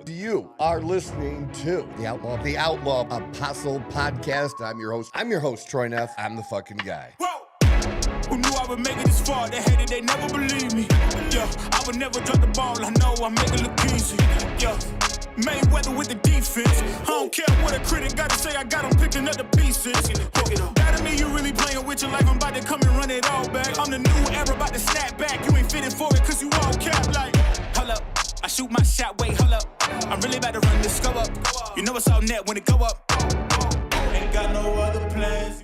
You are listening to the Outlaw Apostle Podcast. I'm your host, Troy Neff. I'm the fucking guy. Whoa! Who knew I would make it this far? They hated, they never believe me. Yeah, I would never drop the ball. I know I make it look easy. Yeah, Mayweather with the defense. I don't care what a critic got to say. I got them picking up the pieces. That mean you really playing with your life. I'm about to come and run it all back. I'm the new era, about to snap back. You ain't fitting for it, cause you all cap like. Hold up, I shoot my shot, wait, hold up. I'm really about to run this go up. You know it's all net when it go up. Ain't got no other plans.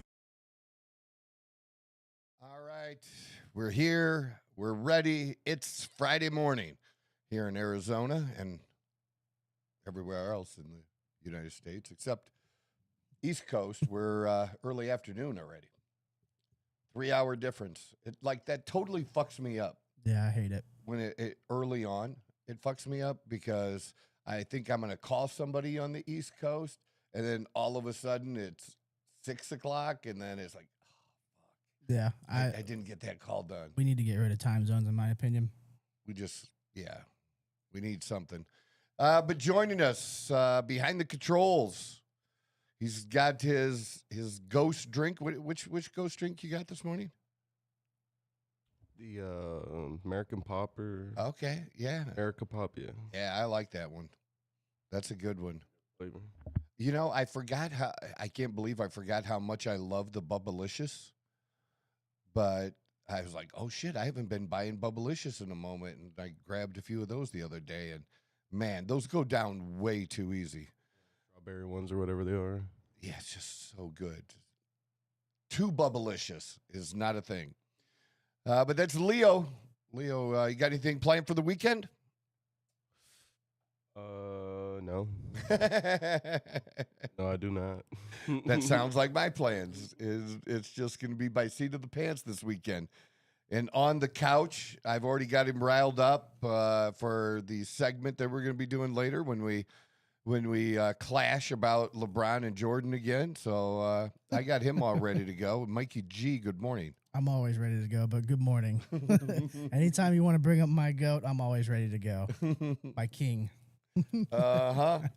All right, we're here. We're ready. It's Friday morning here in Arizona and everywhere else in the United States, except East Coast. We're early afternoon already. 3-hour difference. That totally fucks me up. Yeah, I hate it. When it early on, it fucks me up because I think I'm going to call somebody on the East Coast, and then all of a sudden it's 6 o'clock, and then it's like, oh, fuck. Yeah. I didn't get that call done. We need to get rid of time zones, in my opinion. We need something. But joining us behind the controls, he's got his ghost drink. Which ghost drink you got this morning? The American Popper. Okay, yeah. America Pop, yeah. Yeah, I like that one. That's a good one. Flavor. You know, I can't believe I forgot how much I love the Bubblicious. But I was like, oh shit, I haven't been buying Bubblicious in a moment. And I grabbed a few of those the other day. And man, those go down way too easy. Strawberry ones or whatever they are. Yeah, it's just so good. Too Bubblicious is not a thing. But that's Leo. Leo, you got anything planned for the weekend? No. No, I do not. That sounds like my plans. It's just going to be by seat of the pants this weekend. And on the couch, I've already got him riled up for the segment that we're going to be doing later when we clash about LeBron and Jordan again. So I got him all ready to go. Mikey G, good morning. I'm always ready to go, but good morning. Anytime you want to bring up my goat, I'm always ready to go. My king. And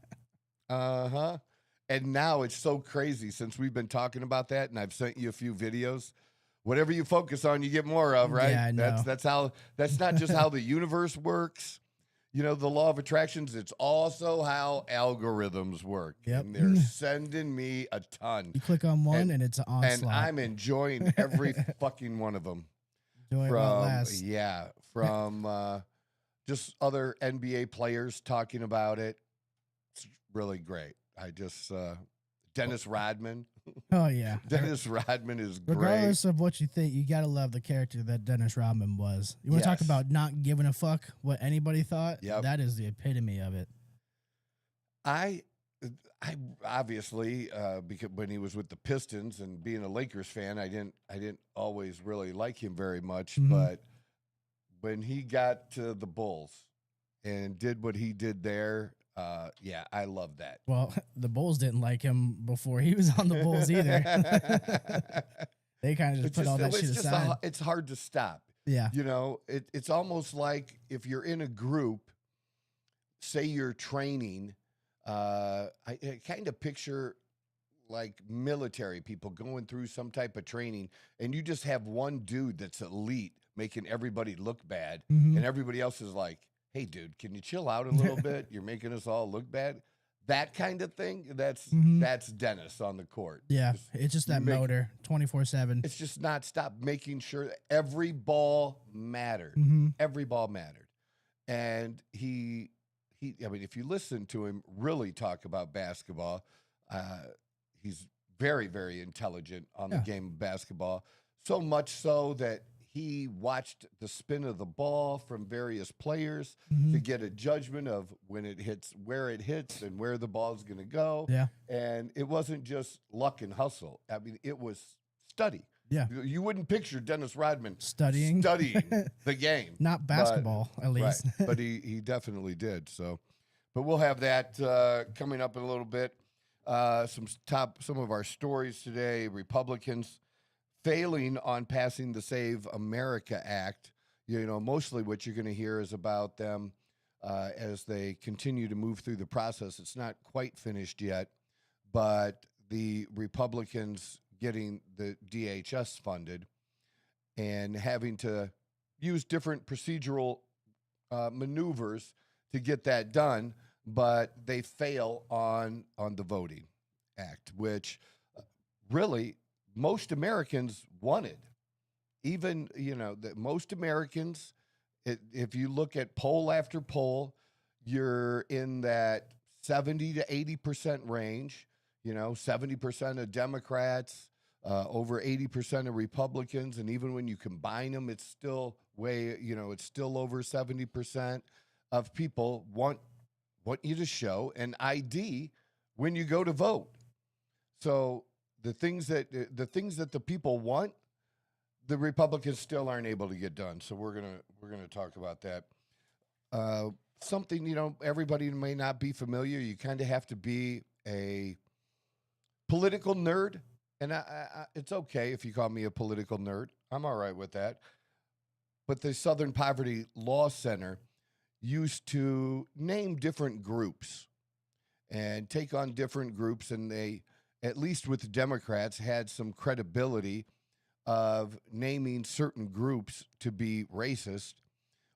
now it's so crazy since we've been talking about that, and I've sent you a few videos. Whatever you focus on, you get more of, right? Yeah, I know. That's not just how the universe works. You know, the law of attractions, it's also how algorithms work. Yep. And they're sending me a ton. You click on one and it's an onslaught. And I'm enjoying every fucking one of them. Enjoy it while it lasts. Yeah, from just other NBA players talking about it. It's really great. Dennis Rodman. Oh, yeah. Dennis Rodman is great. Regardless of what you think, you got to love the character that Dennis Rodman was. You want to talk about not giving a fuck what anybody thought? Yep. That is the epitome of it. I obviously, because when he was with the Pistons and being a Lakers fan, I didn't always really like him very much. Mm-hmm. But when he got to the Bulls and did what he did there, I love that. Well, the Bulls didn't like him before he was on the Bulls either. They kind of just put all that shit aside. It's hard to stop. Yeah. You know, it's almost like if you're in a group, say you're training, I kind of picture like military people going through some type of training, and you just have one dude that's elite making everybody look bad, and everybody else is like, hey, dude, can you chill out a little bit? You're making us all look bad. That kind of thing, that's Dennis on the court. Yeah, it's just that motor 24/7. It's just not stop making sure that every ball mattered. Every ball mattered. And I mean, if you listen to him really talk about basketball, he's very, very intelligent on the game of basketball. So much so that he watched the spin of the ball from various players to get a judgment of when it hits, where it hits, and where the ball is going to go. Yeah. And it wasn't just luck and hustle. I mean, it was study. Yeah. You wouldn't picture Dennis Rodman studying the game. Not basketball, at least. Right. But he definitely did. So, but we'll have that coming up in a little bit. Some of our stories today. Republicans failing on passing the Save America Act. You know, mostly what you're going to hear is about them as they continue to move through the process. It's not quite finished yet, but the Republicans getting the DHS funded and having to use different procedural maneuvers to get that done, but they fail on the Voting Act, which really most Americans wanted. Even, most Americans, if you look at poll after poll, you're in that 70 to 80% range. 70% of Democrats, over 80% of Republicans, and even when you combine them, it's still it's still over 70% of people want you to show an ID when you go to vote. So the things that the people want, the Republicans still aren't able to get done. So we're gonna talk about that. Something everybody may not be familiar. You kind of have to be a political nerd, and I it's okay if you call me a political nerd. I'm all right with that. But the Southern Poverty Law Center used to name different groups and take on different groups, and they, at least with the Democrats, had some credibility of naming certain groups to be racist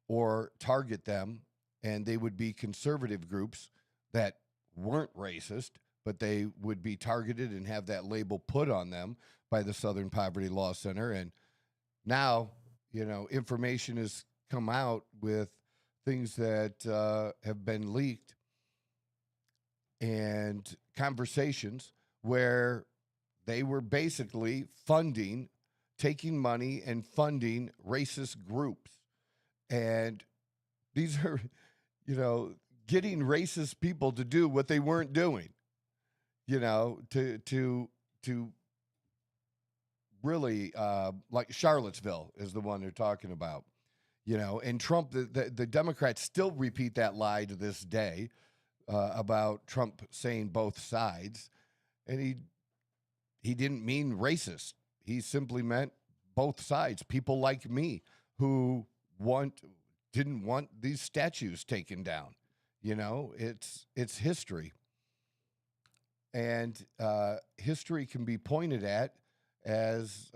or target them, and they would be conservative groups that weren't racist, but they would be targeted and have that label put on them by the Southern Poverty Law Center. And now, information has come out with things that have been leaked and conversations where they were basically taking money and funding racist groups. And these are, getting racist people to do what they weren't doing. To really, like Charlottesville is the one they're talking about, and Trump, the Democrats still repeat that lie to this day about Trump saying both sides. And he didn't mean racist. He simply meant both sides, people like me who didn't want these statues taken down. It's history. And history can be pointed at as,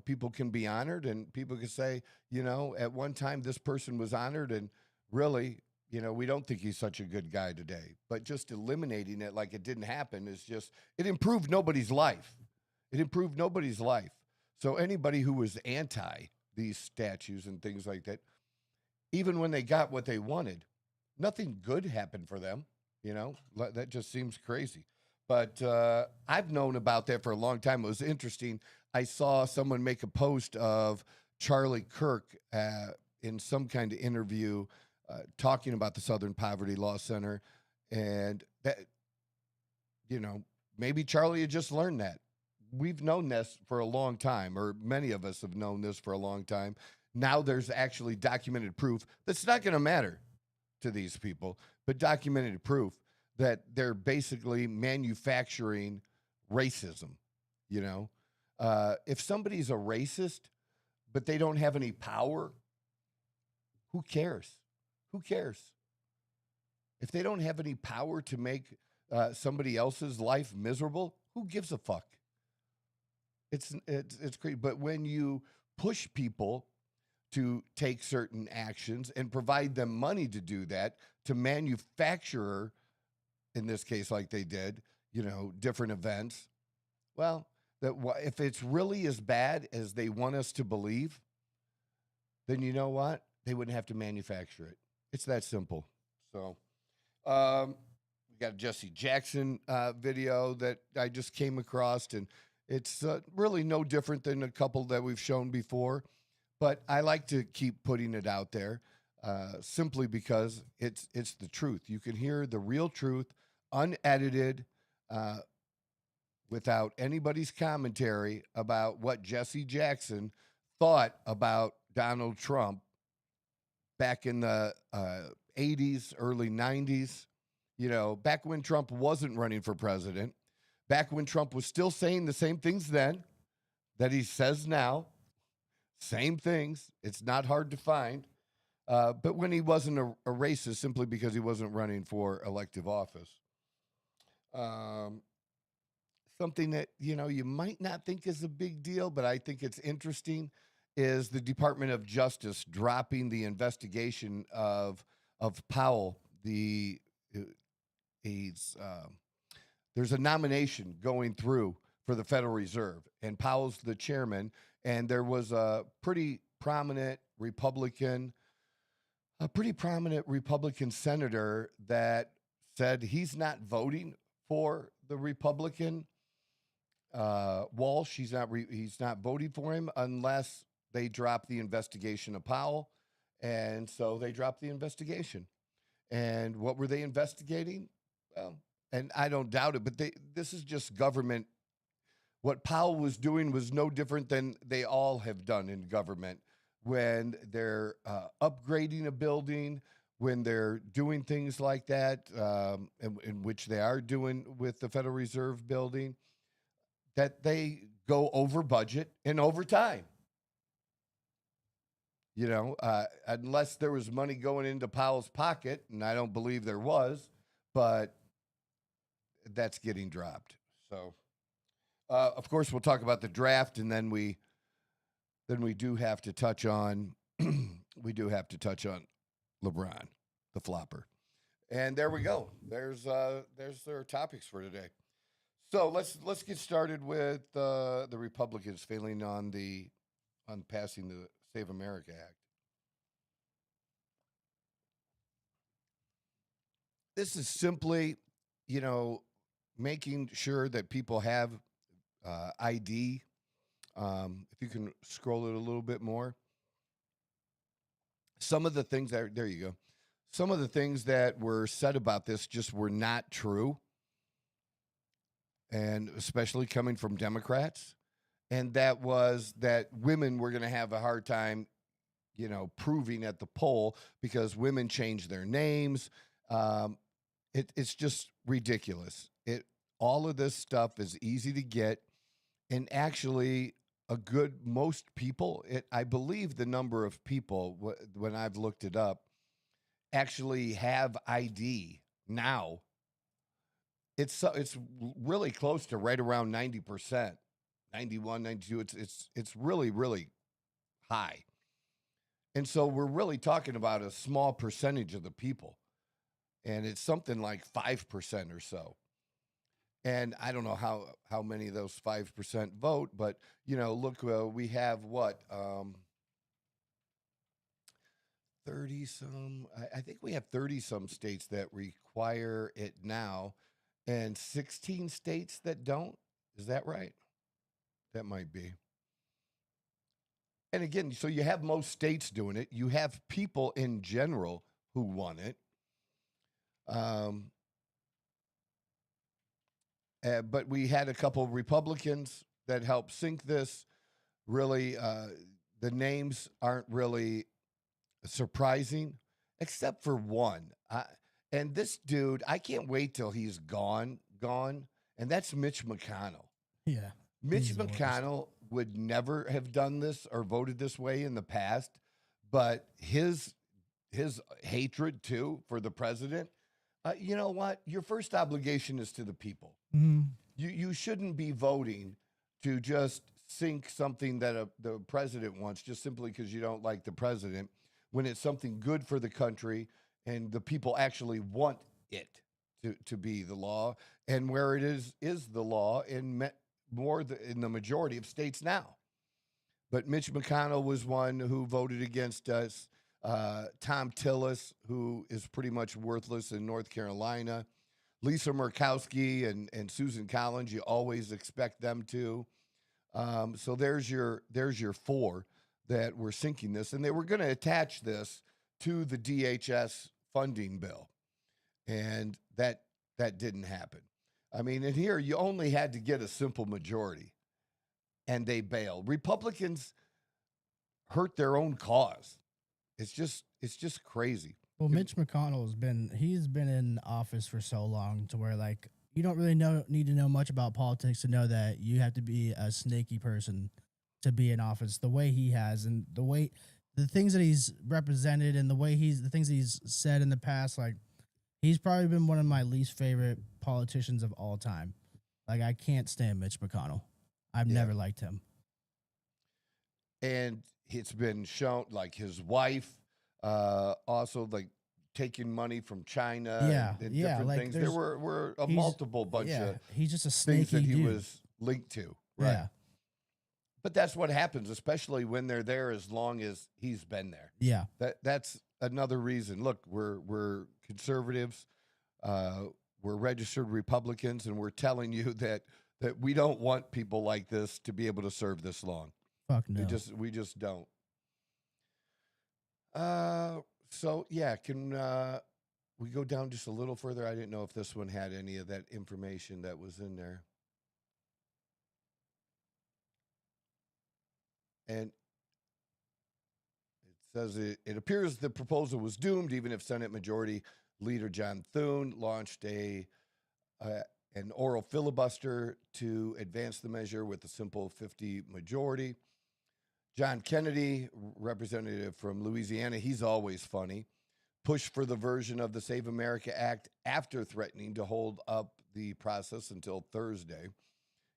people can be honored, and people can say, at one time this person was honored, and really, we don't think he's such a good guy today. But just eliminating it like it didn't happen it improved nobody's life. It improved nobody's life. So anybody who was anti these statues and things like that, even when they got what they wanted, nothing good happened for them. That just seems crazy. But I've known about that for a long time. It was interesting. I saw someone make a post of Charlie Kirk in some kind of interview talking about the Southern Poverty Law Center. And that, maybe Charlie had just learned that. We've known this for a long time, or many of us have known this for a long time. Now there's actually documented proof that's not going to matter to these people, but documented proof that they're basically manufacturing racism. If somebody's a racist, but they don't have any power, who cares? Who cares? If they don't have any power to make somebody else's life miserable, who gives a fuck? It's crazy. But when you push people to take certain actions and provide them money to do that, to manufacture, in this case, like they did, different events, well, if it's really as bad as they want us to believe, then you know what? They wouldn't have to manufacture it. It's that simple. So we got a Jesse Jackson video that I just came across, and it's really no different than a couple that we've shown before. But I like to keep putting it out there simply because it's the truth. You can hear the real truth, unedited, without anybody's commentary about what Jesse Jackson thought about Donald Trump back in the 80s, early 90s, back when Trump wasn't running for president, back when Trump was still saying the same things then that he says now, same things. It's not hard to find. but when he wasn't a racist, simply because he wasn't running for elective office. Something that you might not think is a big deal, but I think it's interesting, is the Department of Justice dropping the investigation of Powell. There's a nomination going through for the Federal Reserve, and Powell's the chairman. And there was a pretty prominent Republican senator that said he's not voting for the Republican Walsh. He's not voting for him unless they drop the investigation of Powell. And so they dropped the investigation. And what were they investigating? Well, and I don't doubt it, but this is just government. What Powell was doing was no different than they all have done in government when they're upgrading a building, when they're doing things like that, in which they are doing with the Federal Reserve building, that they go over budget and over time. Unless there was money going into Powell's pocket, and I don't believe there was, but that's getting dropped. So, of course, we'll talk about the draft, and then we do have to touch on LeBron, the flopper. And there we go. There's their topics for today. So let's get started with the Republicans failing on passing the Save America Act. This is simply, making sure that people have ID. If you can scroll it a little bit more. Some of the things there you go. Some of the things that were said about this just were not true. And especially coming from Democrats. And that was that women were going to have a hard time, proving at the poll because women changed their names. It's just ridiculous. All of this stuff is easy to get. And actually, most people, I believe the number of people, when I've looked it up, actually have ID now. It's really close to right around 90%, 91, 92. It's really, really high. And so we're really talking about a small percentage of the people. And it's something like 5% or so. And I don't know how many of those 5% vote, but, look, we have what, 30-some, I think we have 30-some states that require it now and 16 states that don't. Is that right? That might be. And again, so you have most states doing it. You have people in general who want it. But we had a couple of Republicans that helped sink this. Really, the names aren't really surprising, except for one. And this dude, I can't wait till he's gone, and that's Mitch McConnell. Yeah. Mitch McConnell would never have done this or voted this way in the past, but his hatred, too, for the president, you know what? Your first obligation is to the people. Mm-hmm. You shouldn't be voting to just sink something that the president wants just simply because you don't like the president, when it's something good for the country and the people actually want it to be the law, and where it is the law in the majority of states now. But Mitch McConnell was one who voted against us. Tom Tillis, who is pretty much worthless in North Carolina. Lisa Murkowski and Susan Collins, you always expect them to. So there's your four that were sinking this. And they were going to attach this to the DHS funding bill. And that didn't happen. I mean, and here you only had to get a simple majority. And they bailed. Republicans hurt their own cause. It's just crazy. Well, Mitch McConnell's been in office for so long to where, like, you don't really need to know much about politics to know that you have to be a snaky person to be in office the way he has, and the way the things that he's represented and the things he's said in the past, like he's probably been one of my least favorite politicians of all time. Like I can't stand Mitch McConnell. I've never liked him. And it's been shown, like his wife, also like taking money from China. And different like things. There were a multiple bunch of he's just a things snaky that he dude. was linked to. Right. Yeah. But that's what happens, especially when they're there as long as he's been there. Yeah. That's another reason. Look, we're conservatives, we're registered Republicans, and we're telling you that we don't want people like this to be able to serve this long. Fuck no. We just don't. So yeah, can we go down just a little further? I didn't know if this one had any of that information that was in there. And it says it appears the proposal was doomed, even if Senate Majority Leader John Thune launched an oral filibuster to advance the measure with a simple 50 majority. John Kennedy, representative from Louisiana, he's always funny, pushed for the version of the Save America Act after threatening to hold up the process until Thursday.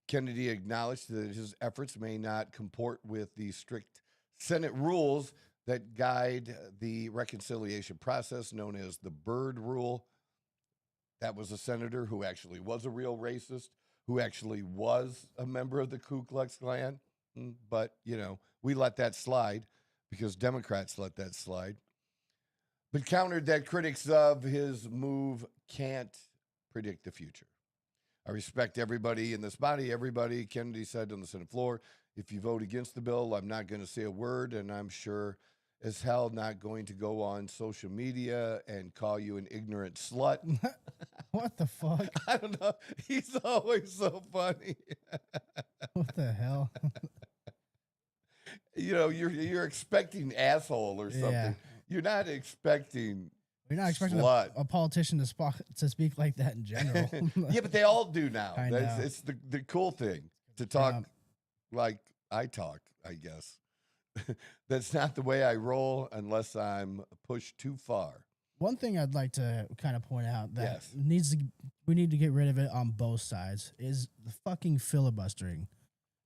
Kennedy acknowledged that his efforts may not comport with the strict Senate rules that guide the reconciliation process, known as the Byrd Rule. That was a senator who actually was a real racist, who actually was a member of the Ku Klux Klan. But, we let that slide because Democrats let that slide. But countered that critics of his move can't predict the future. I respect everybody in this body, Kennedy said on the Senate floor. If you vote against the bill, I'm not going to say a word, and I'm sure as hell not going to go on social media and call you an ignorant slut. What the fuck? I don't know. He's always so funny. What the hell? You're expecting asshole or something. Yeah. You're not expecting You're not expecting a politician to speak like that in general. Yeah, but they all do now. I know. It's the cool thing to talk like I talk, I guess. That's not the way I roll unless I'm pushed too far. One thing I'd like to kind of point out that Yes. we need to get rid of it on both sides is the fucking filibustering.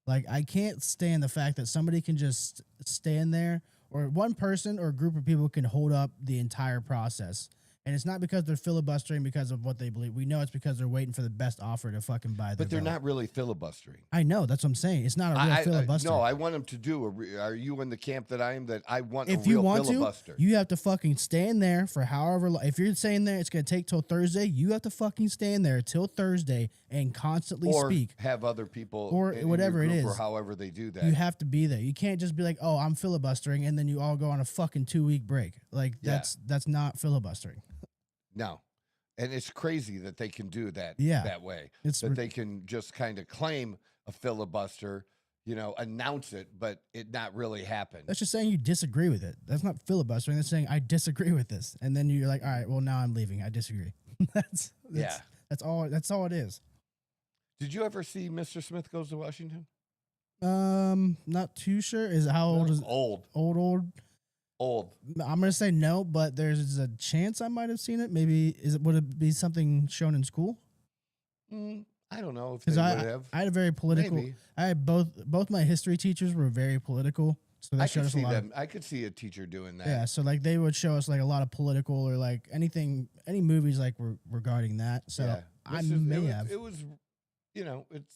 Like, I can't stand the fact that somebody can just stand there, or one person or a group of people can hold up the entire process. And it's not because they're filibustering because of what they believe. We know it's because they're waiting for the best offer to fucking buy their But they're vote. not really filibustering. I know. That's what I'm saying. It's not a real filibuster. No, I want them to do are you in the camp that I am, that I want if a real you want filibuster? You have to fucking stand there for however long. If you're saying there it's going to take till Thursday, you have to fucking stand there till Thursday and constantly speak. Have other people or in whatever your it group, is. or however they do that. You have to be there. You can't just be like, "Oh, I'm filibustering," and then you all go on a fucking 2-week break. Like that's not filibustering. No. And it's crazy that they can do that that way. They can just kind of claim a filibuster, announce it, but it not really happen. That's just saying you disagree with it. That's not filibustering. That's saying I disagree with this. And then you're like, all right, well, now I'm leaving. I disagree. That's all it is. Did you ever see Mr. Smith Goes to Washington? Not too sure. How old is it? Old. I'm gonna say no, but there's a chance I might have seen it. Maybe would it be something shown in school? I don't know if they would have. I had a very political. Maybe. I had both my history teachers were very political, so they showed us a lot. I could see a teacher doing that. Yeah, so like they would show us like a lot of political or like any movies like regarding that. So Yeah. I may have. It was, it's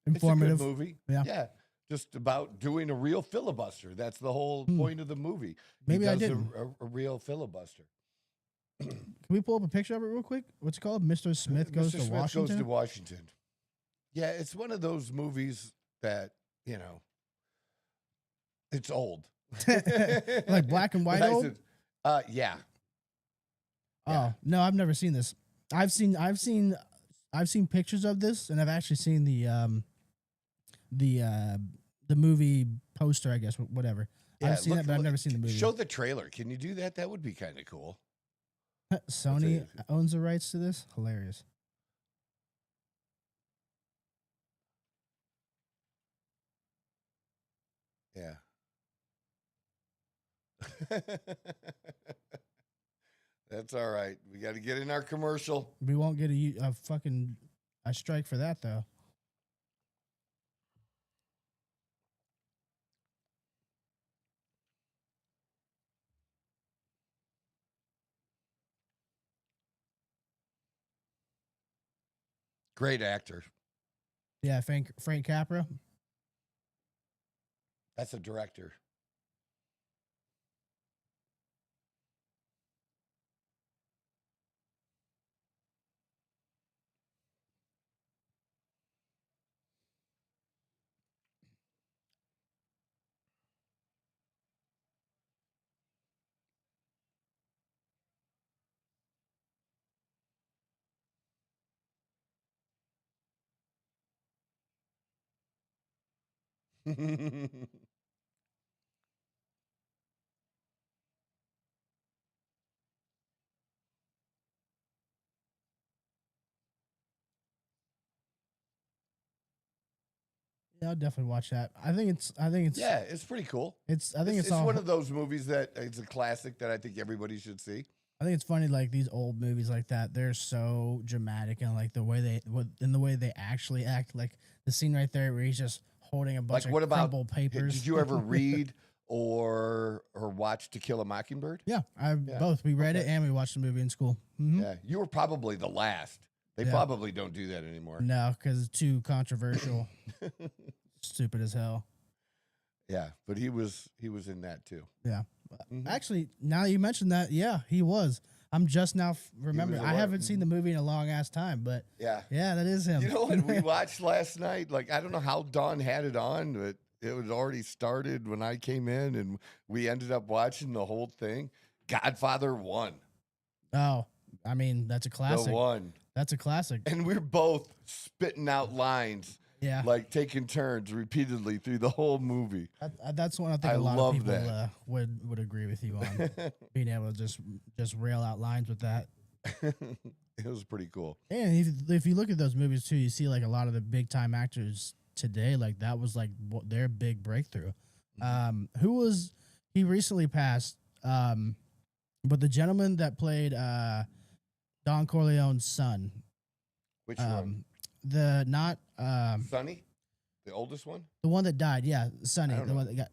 Informative It's a good movie. Yeah. Just about doing a real filibuster. That's the whole point of the movie. Maybe I did didn't. a real filibuster. Can we pull up a picture of it real quick? What's it called? Mr. Smith Goes to Washington? Goes to Washington. Yeah, it's one of those movies that, it's old. Like black and white old? Yeah. Oh, no, I've never seen this. I've seen pictures of this, and I've actually seen the movie poster, I guess, whatever. Yeah, I've seen it, but I've never seen the movie. Show the trailer. Can you do that? That would be kind of cool. Sony owns the rights to this? Hilarious. Yeah. That's all right. We got to get in our commercial. We won't get a fucking a strike for that though. Great actor. Yeah, Frank Capra. That's a director. Yeah, I'll definitely watch that. I think it's. Yeah, it's pretty cool. I think it's all. one of those movies that it's a classic that I think everybody should see. I think it's funny, like these old movies like that. They're so dramatic and like the way they actually act. Like the scene right there where he's just holding a bunch of crumpled papers. Did you ever read or watch To Kill a Mockingbird? Yeah, both. We read it and we watched the movie in school. Mm-hmm. Yeah, you were probably the last. They probably don't do that anymore. No, because it's too controversial. Stupid as hell. Yeah, but he was in that too. Yeah. Actually, now you mentioned that, yeah, he was. I'm just now remembering. I haven't seen the movie in a long ass time, but yeah, that is him. You know what we watched last night? Like, I don't know how Dawn had it on, but it was already started when I came in, and we ended up watching the whole thing. Godfather 1. Oh, I mean, that's a classic. The one. That's a classic. And we're both spitting out lines. Yeah. Like taking turns repeatedly through the whole movie. That's one I think a lot of people would agree with you on. Being able to just rail out lines with that. It was pretty cool. And if you look at those movies too, you see like a lot of the big time actors today, like that was like their big breakthrough. He recently passed, but the gentleman that played Don Corleone's son. Which one? Sonny? The oldest one? The one that died, yeah, Sonny. The one that got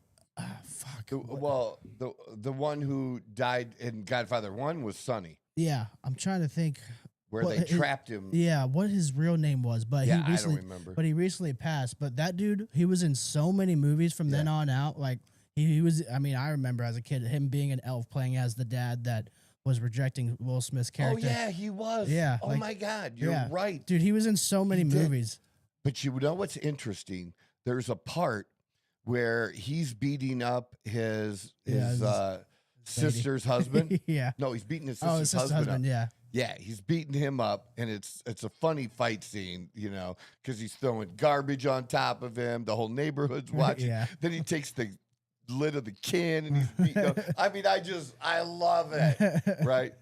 fuck. The one who died in Godfather 1 was Sonny. Yeah, I'm trying to think where they trapped him. Yeah, what his real name was, but I don't remember. But he recently passed. But that dude, he was in so many movies from then on out. Like he was. I mean, I remember as a kid him being an elf playing as the dad that was rejecting Will Smith's character. Oh yeah, he was. Yeah. Oh my God, you're right, dude. He was in so many movies. But you know what's interesting? There's a part where he's beating up his sister's husband. Yeah. No, he's beating his sister's husband up. Yeah. Yeah, he's beating him up, and it's a funny fight scene, you know, because he's throwing garbage on top of him. The whole neighborhood's watching. Yeah. Then he takes the lid of the can and he's beating up. I mean, I love it, right?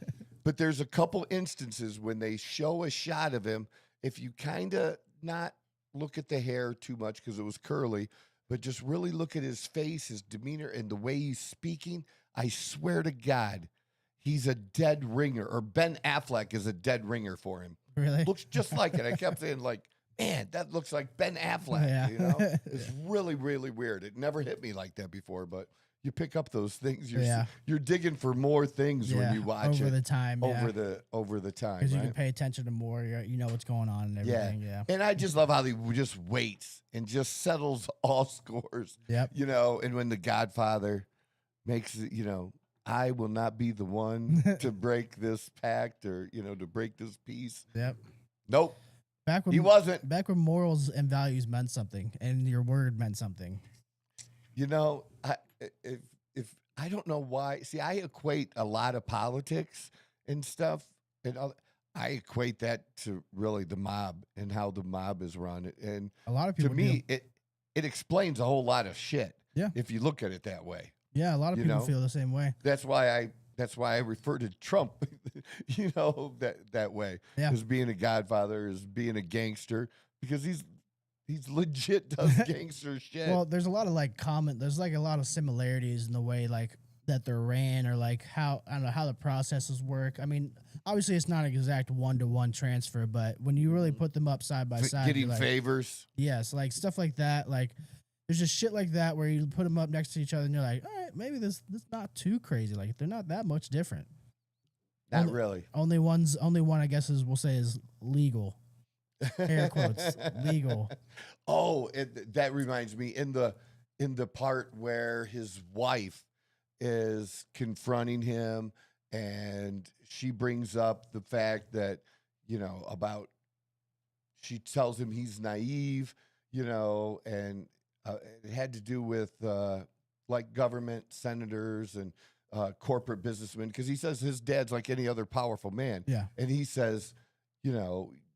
But there's a couple instances when they show a shot of him. If you kind of not look at the hair too much because it was curly, but just really look at his face, his demeanor, and the way he's speaking, I swear to God, he's a dead ringer, or Ben Affleck is a dead ringer for him. Really? Looks just like it. I kept saying, like, man, that looks like Ben Affleck. Yeah. You know, it's really, really weird. It never hit me like that before, but you pick up those things. You're digging for more things when you watch over the time. Over the time, because you can pay attention to more. You know what's going on and everything. Yeah. And I just love how he just waits and just settles all scores. Yep. You know, and when the Godfather makes it, you know, I will not be the one to break this pact or, you know, to break this peace. Yep. Nope. He wasn't. Back when morals and values meant something and your word meant something. You know, if I don't know why. See, I equate a lot of politics and stuff, and I equate that to really the mob and how the mob is run. And a lot of people, to me, it explains a whole lot of shit. Yeah. If you look at it that way. Yeah, a lot of people feel the same way. That's why I refer to Trump, you know, that way. Yeah. As being a godfather, as being a gangster, because he's legit does gangster shit. Well, there's a lot of there's like a lot of similarities in the way like that they're ran, or like how, I don't know, how the processes work. I mean, obviously it's not an exact 1-to-1 transfer, but when you really put them up side by side, Getting like, favors. yes, like stuff like that. Like there's just shit like that where you put them up next to each other and you're like, all right, maybe this not too crazy. Like they're not that much different. Not really. Only one I guess we'll say is legal. Air quotes, legal. Oh, that reminds me, in the part where his wife is confronting him, and she brings up the fact that, about, she tells him he's naive, and it had to do with like government, senators, and corporate businessmen, because he says his dad's like any other powerful man. Yeah. And he says,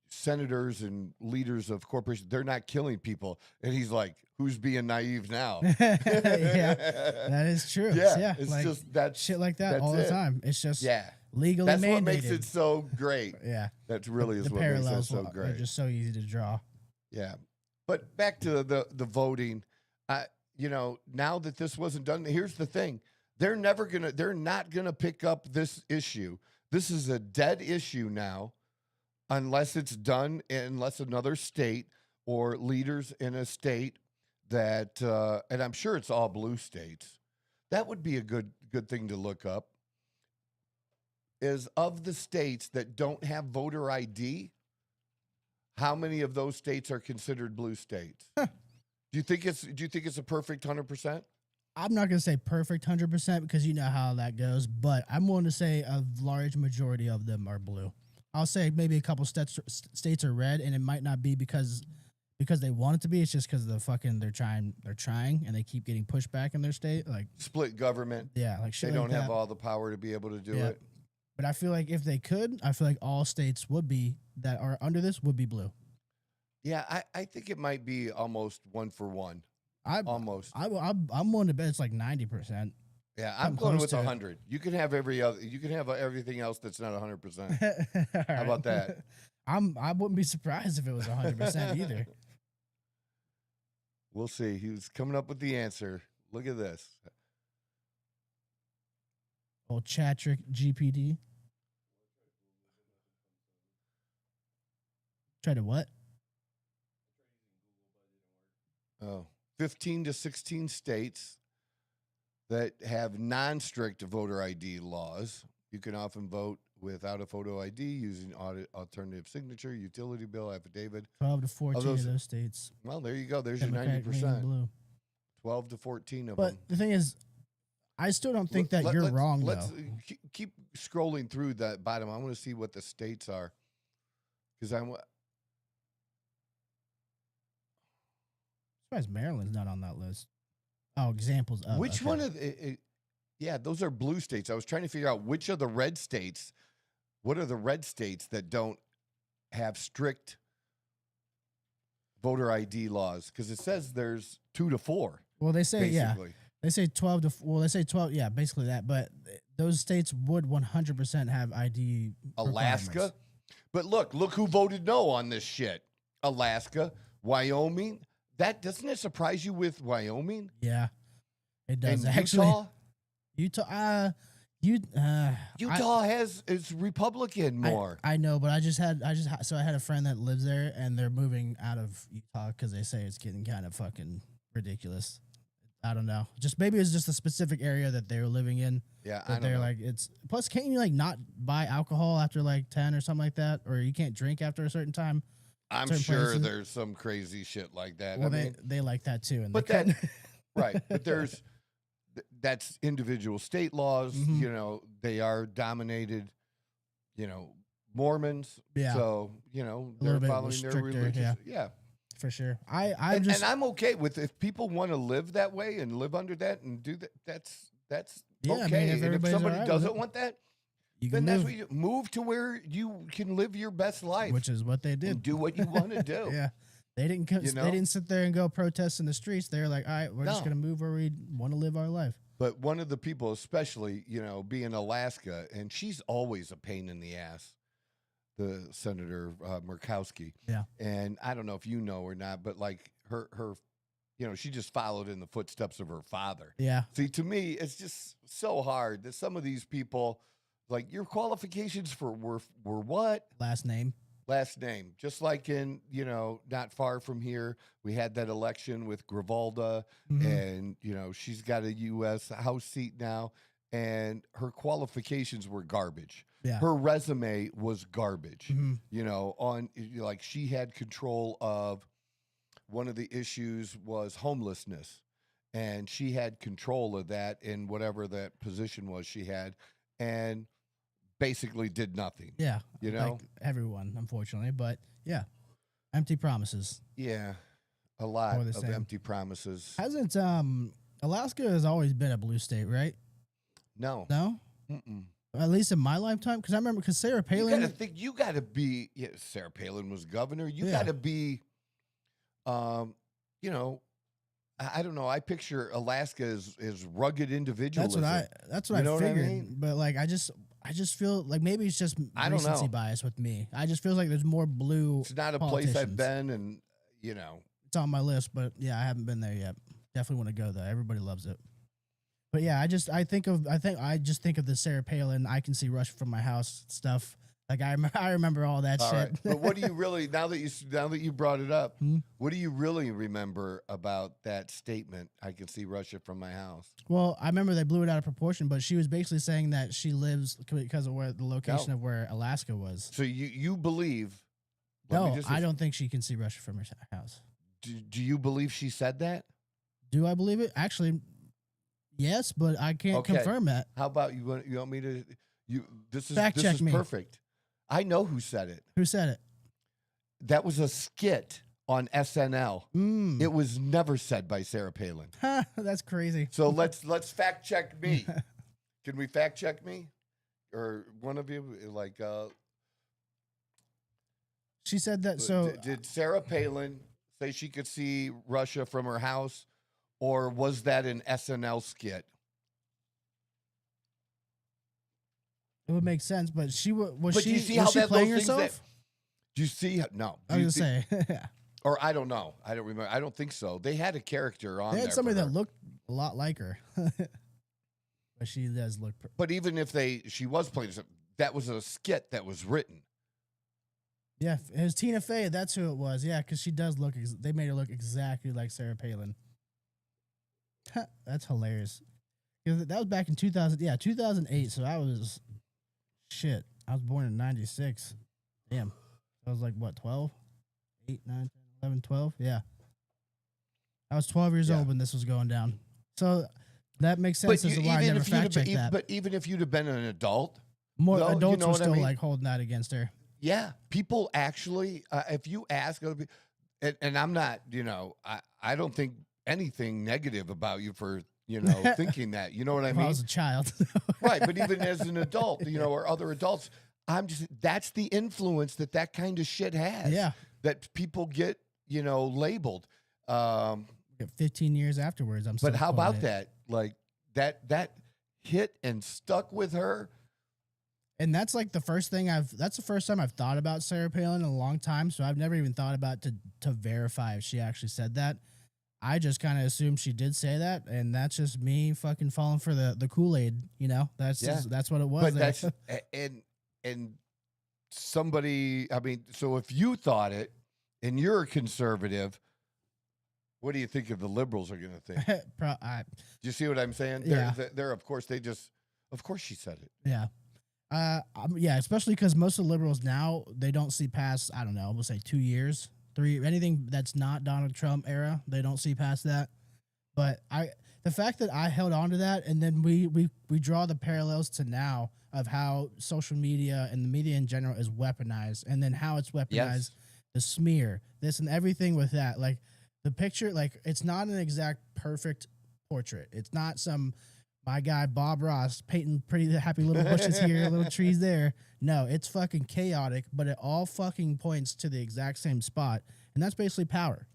senators and leaders of corporations, they're not killing people. And he's like, who's being naive now? Yeah, that is true. Yeah, it's like, just that shit like that all the time. It's just legally that's mandated. what makes it so great. Yeah, that's really the what makes it parallels so are great. just so easy to draw. Yeah, but back to the voting. Now that this wasn't done, here's the thing: they're not gonna pick up this issue. This is a dead issue now, unless it's done, unless another state or leaders in a state that, and I'm sure it's all blue states. That would be a good thing to look up. Is of the states that don't have voter ID, how many of those states are considered blue states? Huh. Do you think it's a perfect 100%? I'm not going to say perfect 100% because you know how that goes, but I'm willing to say a large majority of them are blue. I'll say maybe a couple states are red, and it might not be because they want it to be. It's just because they're trying, and they keep getting pushed back in their state. Like split government. Yeah, like shit. They like don't have that. all the power to be able to do it. But I feel like if they could, I feel like all states that are under this would be blue. Yeah, I think it might be almost 1 for 1. Almost. I'm willing to bet it's like 90%. Yeah, I'm going with 100. You can have everything else that's not 100%. How about that? I wouldn't be surprised if it was 100% either. We'll see. He was coming up with the answer. Look at this. Old Chatrick GPD. Try to what? Oh, 15 to 16 states that have non-strict voter ID laws. You can often vote without a photo ID using alternative signature, utility bill, affidavit. 12 to 14 of those states. Well, there you go. There's Democratic, your 90%. blue. 12 to 14 of them. But the thing is, I still don't think that you're wrong, let's though. Keep scrolling through that bottom. I want to see what the states are. Because I'm surprised Maryland's not on that list. Oh, examples of. Which one of the... Yeah, those are blue states. I was trying to figure out which of the red states, what are the red states that don't have strict voter ID laws? Because it says there's 2 to 4. Well, they say, basically. They say 12 to, well, they say 12, yeah, basically that. But those states would 100% have ID. Alaska? But look who voted no on this shit. Alaska, Wyoming. Doesn't it surprise you with Wyoming? Yeah, it does. And actually. Utah? Utah is Republican more. I know, but I had a friend that lives there, and they're moving out of Utah because they say it's getting kind of fucking ridiculous. I don't know. Just maybe it's just a specific area that they're living in. Yeah, that they're like it's. Plus, can't you like not buy alcohol after like 10 or something like that, or you can't drink after a certain time? I'm sure there's some crazy shit like that. Well, they like that too, and but right. But there's. That's individual state laws. Mm-hmm. They are dominated, Mormons. Yeah. So, they're following their religious. Yeah. For sure. And I'm okay with if people want to live that way and live under that and do that. That's okay. I mean, and if somebody right doesn't want that, then that's what you move to where you can live your best life. Which is what they did. And do what you want to do. Yeah. They didn't. They didn't sit there and go protest in the streets. They're like, all right, we're just gonna move where we want to live our life. But one of the people, especially, being Alaska, and she's always a pain in the ass, the Senator Murkowski. Yeah. And I don't know if you know or not, but like her she just followed in the footsteps of her father. Yeah. See, to me, it's just so hard that some of these people, like, your qualifications for were what? Last name. Last name. Just like in, not far from here, we had that election with Grivalda, and, she's got a U.S. House seat now, and her qualifications were garbage. Yeah. Her resume was garbage. Like, she had control of one of the issues was homelessness, and she had control of that in whatever that position was she had, and basically did nothing. Yeah. Like everyone, unfortunately, but yeah, empty promises. Yeah, a lot of same. empty promises. Hasn't Alaska has always been a blue state, right? No. Mm-mm. At least in my lifetime, because I remember Sarah Palin. You got to be. Yeah, Sarah Palin was governor. You got to be. I don't know. I picture Alaska as rugged individualism. That's what I figured. I mean? But like, I just feel like maybe it's just recency bias with me. I just feel like there's more blue. It's not a place I've been, and it's on my list, but yeah, I haven't been there yet. Definitely want to go though. Everybody loves it. But yeah, I just think of the Sarah Palin. I can see Russia from my house stuff. Like I remember all that shit. Right. But what do you really now that you brought it up? What do you really remember about that statement? I can see Russia from my house. Well, I remember they blew it out of proportion, but she was basically saying that she lives because of where the location of where Alaska was. So you believe? No, I don't think she can see Russia from her house. Do you believe she said that? Do I believe it? Actually, yes, but I can't confirm that. How about you want me to? This is perfect. I know who said it. Who said it? That was a skit on SNL. It was never said by Sarah Palin. That's crazy. So let's fact check me. Can we fact check me, or one of you? Like, she said that. So did Sarah Palin say she could see Russia from her house, or was that an SNL skit? It would make sense, but she was you see how that playing herself? Do you see? No. I was gonna say. Or I don't know. I don't remember. I don't think so. They had a character on there. They had somebody that looked a lot like her. But she does look. But even if she was playing, that was a skit that was written. Yeah, it was Tina Fey. That's who it was. Yeah, because she does look. They made her look exactly like Sarah Palin. That's hilarious. That was back in 2000. Yeah, 2008. So I was. Shit, I was born in 96. Damn. I was like, what, 12? 8, 9, 10, 11, 12? Yeah. I was 12 years old when this was going down. So that makes sense as to why I never fact-checked that. But even if you'd have been an adult. More adults were still like holding that against her. Yeah. People actually, if you ask other people, and I'm not, I don't think anything negative about you for thinking that, you know what I mean? I was a child. Right. But even as an adult, or other adults, that's the influence that kind of shit has. Yeah. That people get, labeled. 15 years afterwards, I'm still But how about that? Like that hit and stuck with her. And that's like that's the first time I've thought about Sarah Palin in a long time. So I've never even thought about to verify if she actually said that. I just kind of assumed she did say that, and that's just me fucking falling for the Kool-Aid, That's what it was. But and somebody, so if you thought it, and you're a conservative, what do you think of the liberals are going to think? Do you see what I'm saying? Yeah. They're of course she said it. Yeah. Yeah, especially because most of the liberals now, they don't see past, I don't know, we'll say 2 years. 3, anything that's not Donald Trump era, they don't see past that. But the fact that I held on to that, and then we draw the parallels to now of how social media and the media in general is weaponized, and then how it's weaponized, the smear, this and everything with that. Like the picture, like it's not an exact perfect portrait. It's not my guy Bob Ross painting pretty happy little bushes here, little trees there. No, it's fucking chaotic, but it all fucking points to the exact same spot, and that's basically power.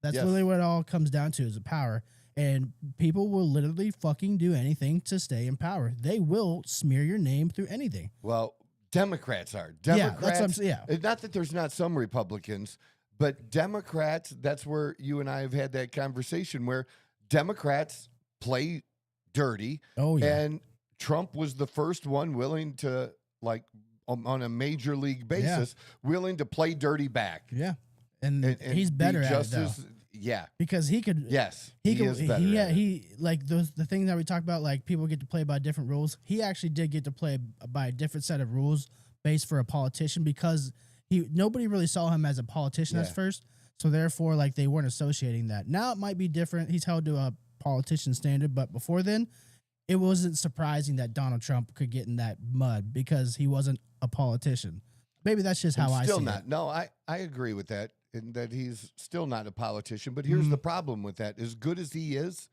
That's literally what it all comes down to, is the power. And people will literally fucking do anything to stay in power. They will smear your name through anything. Well, Democrats are. Yeah, that's what I'm saying. Yeah. Not that there's not some Republicans, But Democrats, that's where you and I have had that conversation where Democrats play dirty. Oh, yeah. And Trump was the first one willing to, like, on a major league basis, willing to play dirty back. Yeah. And he's better at it, though. Yeah. Because he could. Yes. He is better at it. He like the things that we talk about, like people get to play by different rules. He actually did get to play by a different set of rules based for a politician because nobody really saw him as a politician at first. So therefore, like they weren't associating that. Now it might be different. He's held to a politician standard, but before then, it wasn't surprising that Donald Trump could get in that mud because he wasn't a politician. Maybe that's just how I see it. No, I agree with that, in that he's still not a politician. But here's the problem with that. As good as he is,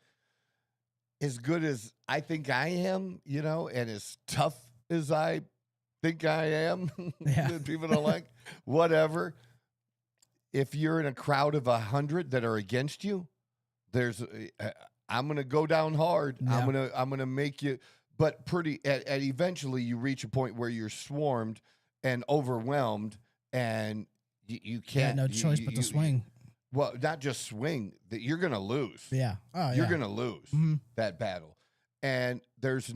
as good as I think I am, you know, and as tough as I think I am, that people don't like, whatever. If you're in a crowd of 100 that are against you, I'm gonna go down hard. Yeah. I'm gonna make you. But eventually you reach a point where you're swarmed and overwhelmed, and you can't. No choice but to swing. Well, not just swing. That you're gonna lose. Yeah. Oh, You're gonna lose that battle, and there's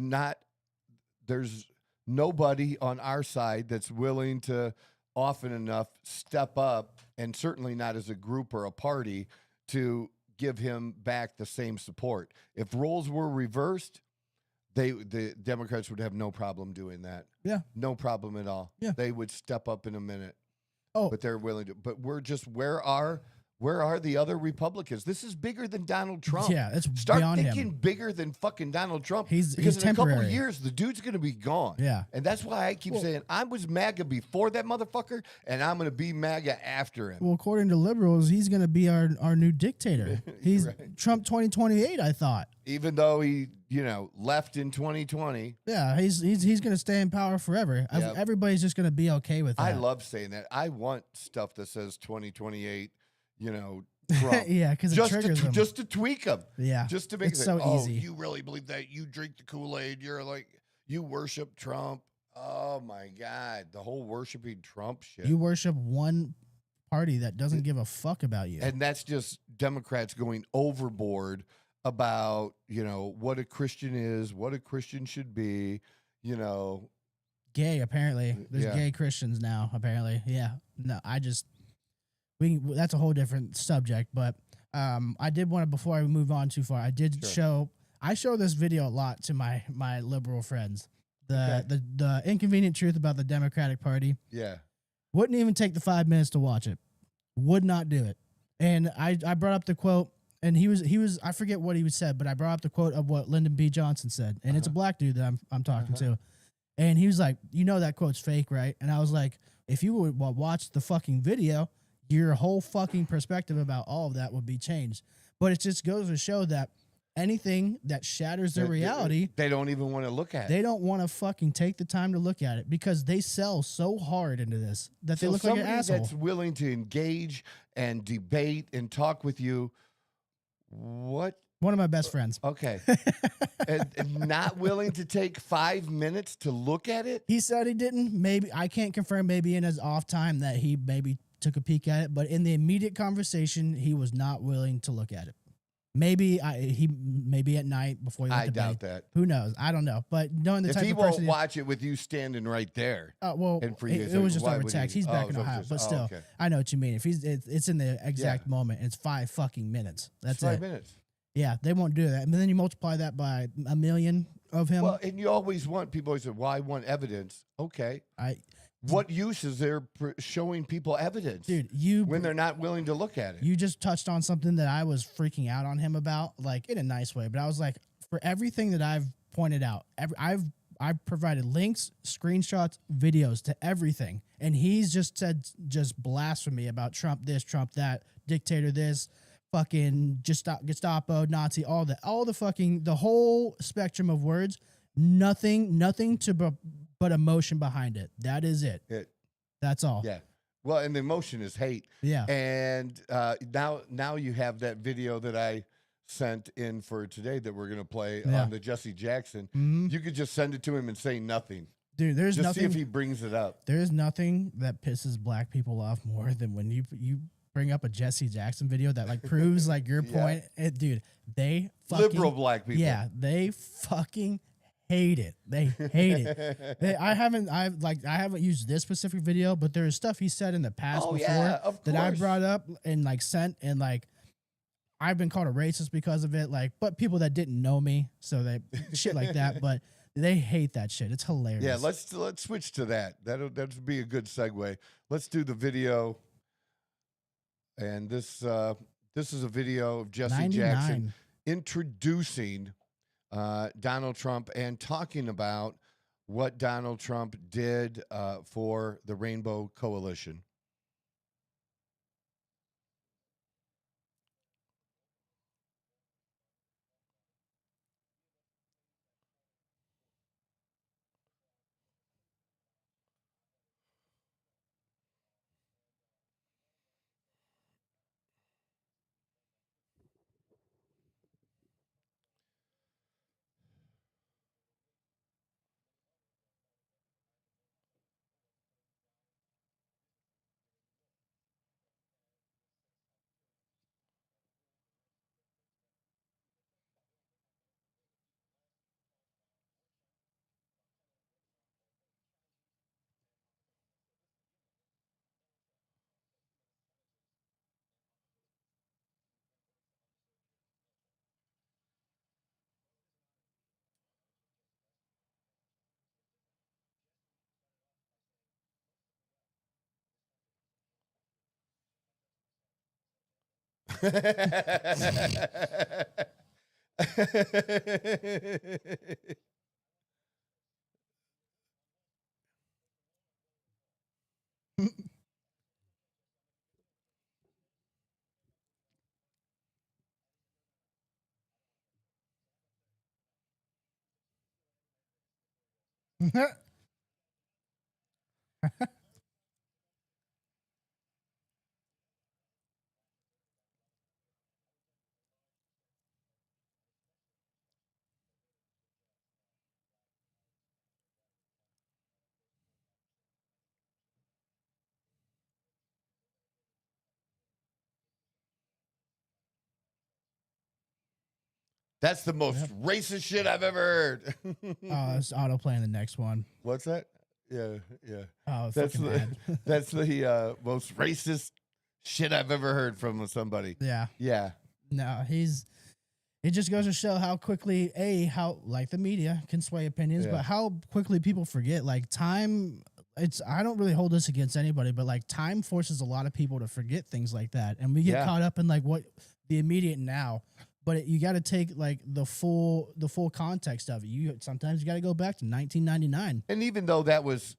nobody on our side that's willing to often enough step up, and certainly not as a group or a party, to give him back the same support. If roles were reversed, the Democrats would have no problem doing that. Yeah. No problem at all. Yeah. They would step up in a minute. Oh. But they're willing to. But we're just, where are the other Republicans? This is bigger than Donald Trump. Yeah, it's Start beyond thinking him. bigger than fucking Donald Trump. He's in a couple of temporary. years, the dude's going to be gone. Yeah. And that's why I keep saying I was MAGA before that motherfucker, and I'm going to be MAGA after him. Well, according to liberals, he's going to be our new dictator. He's Right. Trump 2028, I thought. Even though he, left in 2020. Yeah, he's going to stay in power forever. Yep. Everybody's just going to be okay with that. I love saying that. I want stuff that says 2028, Trump. Yeah, because it triggers them. Just to tweak them. Yeah, Just to make it's it so oh, easy. you really believe that? You drink the Kool-Aid. You're like, you worship Trump. Oh, my God. The whole worshiping Trump shit. You worship one party that doesn't give a fuck about you. And that's just Democrats going overboard about, what a Christian is, what a Christian should be, Gay, apparently. There's Yeah. gay Christians now, apparently. Yeah. No, that's a whole different subject, but I did want to, before I move on too far, I show this video a lot to my liberal friends. The inconvenient truth about the Democratic Party. Yeah. Wouldn't even take the 5 minutes to watch it. Would not do it. And I brought up the quote, and he was I forget what he said, but I brought up the quote of what Lyndon B. Johnson said, and it's a black dude that I'm talking to, and he was like, that quote's fake, right? And I was like, if you would watch the fucking video, your whole fucking perspective about all of that would be changed. But it just goes to show that anything that shatters their reality, they don't even want to look at it. they don't want to fucking take the time to look at it because they sell so hard into this that they look like an asshole. That's willing to engage and debate and talk with you. What? One of my best friends. Okay. and not willing to take 5 minutes to look at it? He said he didn't. Maybe I can't confirm. Maybe in his off time that he maybe took a peek at it, but in the immediate conversation, he was not willing to look at it. Maybe maybe at night before he went to bed. I doubt that. Who knows? I don't know. But knowing the If type he of won't person, watch it with you standing right there. well, and for you, it was just why over would text. he? He's back Oh, in it was Ohio, just- but still, okay. I know what you mean. If it's in the exact moment, and it's 5 fucking minutes. That's It's 5 it. minutes. Yeah, they won't do that. And then you multiply that by 1 million of him. Well, and you always want, people always say, well, I want evidence. Okay. What use is there showing people evidence? Dude, when they're not willing to look at it? You just touched on something that I was freaking out on him about, like in a nice way. But I was like, for everything that I've pointed out, I've provided links, screenshots, videos to everything, and he's just said blasphemy about Trump this, Trump that, dictator this, fucking Gestapo, Nazi, all the whole spectrum of words. Nothing but emotion behind it. That is it. That's all. Yeah. Well, and the emotion is hate. Yeah. And now you have that video that I sent in for today that we're going to play on the Jesse Jackson. Mm-hmm. You could just send it to him and say nothing. Dude, there's just nothing. See if he brings it up. There's nothing that pisses black people off more than when you bring up a Jesse Jackson video that like proves like your point. Dude, they fucking Liberal black people. Yeah, they fucking hate it. They hate it. I haven't used this specific video, but there's stuff he said in the past before that I brought up and like sent, and like I've been called a racist because of it. Like, but people that didn't know me, so they shit like that. But they hate that shit. It's hilarious. Yeah, let's switch to that. That'll be a good segue. Let's do the video. And this is a video of Jesse 99. Jackson introducing Donald Trump and talking about what Donald Trump did for the Rainbow Coalition. That's the most racist shit I've ever heard. It's autoplaying the next one. What's that? Yeah. Oh, That's fucking bad. that's the most racist shit I've ever heard from somebody. Yeah. No, it just goes to show how quickly, how like the media can sway opinions, but how quickly people forget. Like time, I don't really hold this against anybody, but like time forces a lot of people to forget things like that. And we get caught up in like what the immediate now. But you got to take like the full context of it. Sometimes you got to go back to 1999. And even though that was,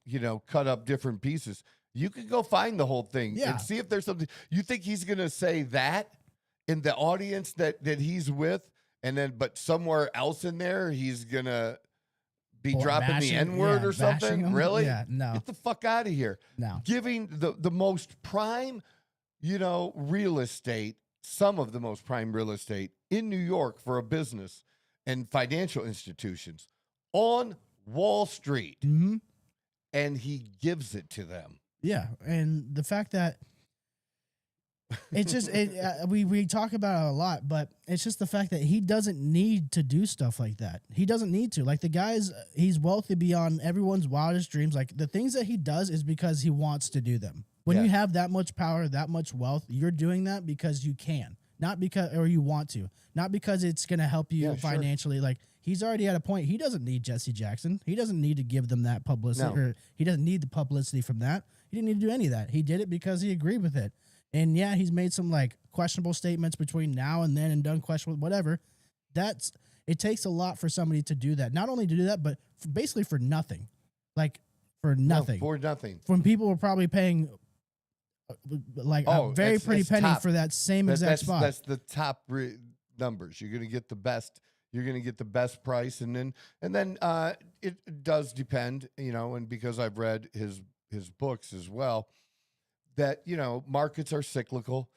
cut up different pieces, you could go find the whole thing and see if there's something. You think he's going to say that in the audience that he's with, and then but somewhere else in there he's going to be dropping the N-word or something? Really? Yeah, no. Get the fuck out of here. No. Giving the most prime, real estate, some of the most prime real estate in New York for a business and financial institutions on Wall Street. Mm-hmm. And he gives it to them. Yeah. And the fact that it's just, we talk about it a lot, but it's just the fact that he doesn't need to do stuff like that. He doesn't need to. Like the guy's, he's wealthy beyond everyone's wildest dreams. Like the things that he does is because he wants to do them. When you have that much power, that much wealth, you're doing that because you can, not because, or you want to, not because it's going to help you financially. Like he's already at a point. He doesn't need Jesse Jackson. He doesn't need to give them that publicity, or he doesn't need the publicity from that. He didn't need to do any of that. He did it because he agreed with it. And yeah, he's made some like questionable statements between now and then and done questionable, whatever. It takes a lot for somebody to do that. Not only to do that, but basically for nothing. Like for nothing. No, for nothing. When people were probably paying like a very pretty penny top. for that same exact spot. That's the top numbers. You're going to get the best. You're going to get the best price, and then it does depend, and because I've read his books as well, that markets are cyclical.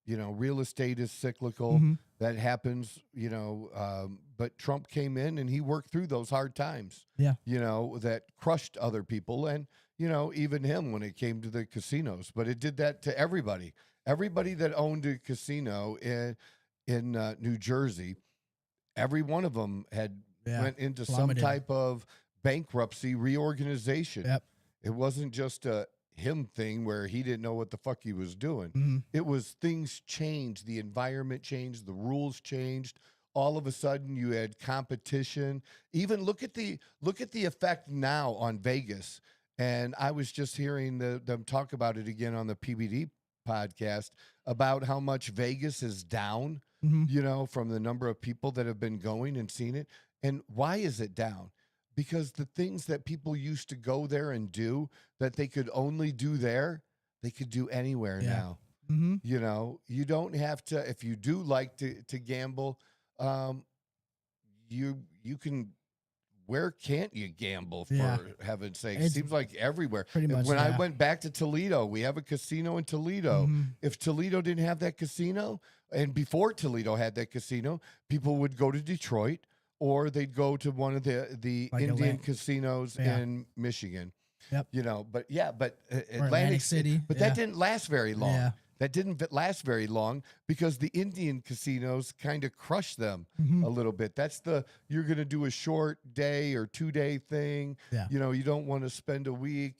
real estate is cyclical. That happens, but Trump came in and he worked through those hard times, that crushed other people. And, even him when it came to the casinos, but it did that to everybody that owned a casino in New Jersey. Every one of them had went into some type of bankruptcy reorganization. Yep. It wasn't just a him thing where he didn't know what the fuck he was doing. It was things changed, the environment changed, the rules changed. All of a sudden you had competition. Even look at the effect now on Vegas. And I was just hearing them talk about it again on the PBD podcast about how much Vegas is down, from the number of people that have been going and seen it. And why is it down? Because the things that people used to go there and do that they could only do there, they could do anywhere now. You don't have to, if you do like to gamble, you can, where can't you gamble, for heaven's sake? It seems like everywhere. Pretty much, when I went back to Toledo, we have a casino in Toledo. If Toledo didn't have that casino, and before Toledo had that casino, people would go to Detroit, or they'd go to one of the like Indian casinos in Michigan. Yep. But Atlantic City. But that didn't last very long. Yeah. That didn't last very long because the Indian casinos kind of crushed them a little bit. That's you're going to do a short day or 2-day thing. Yeah. You don't want to spend a week.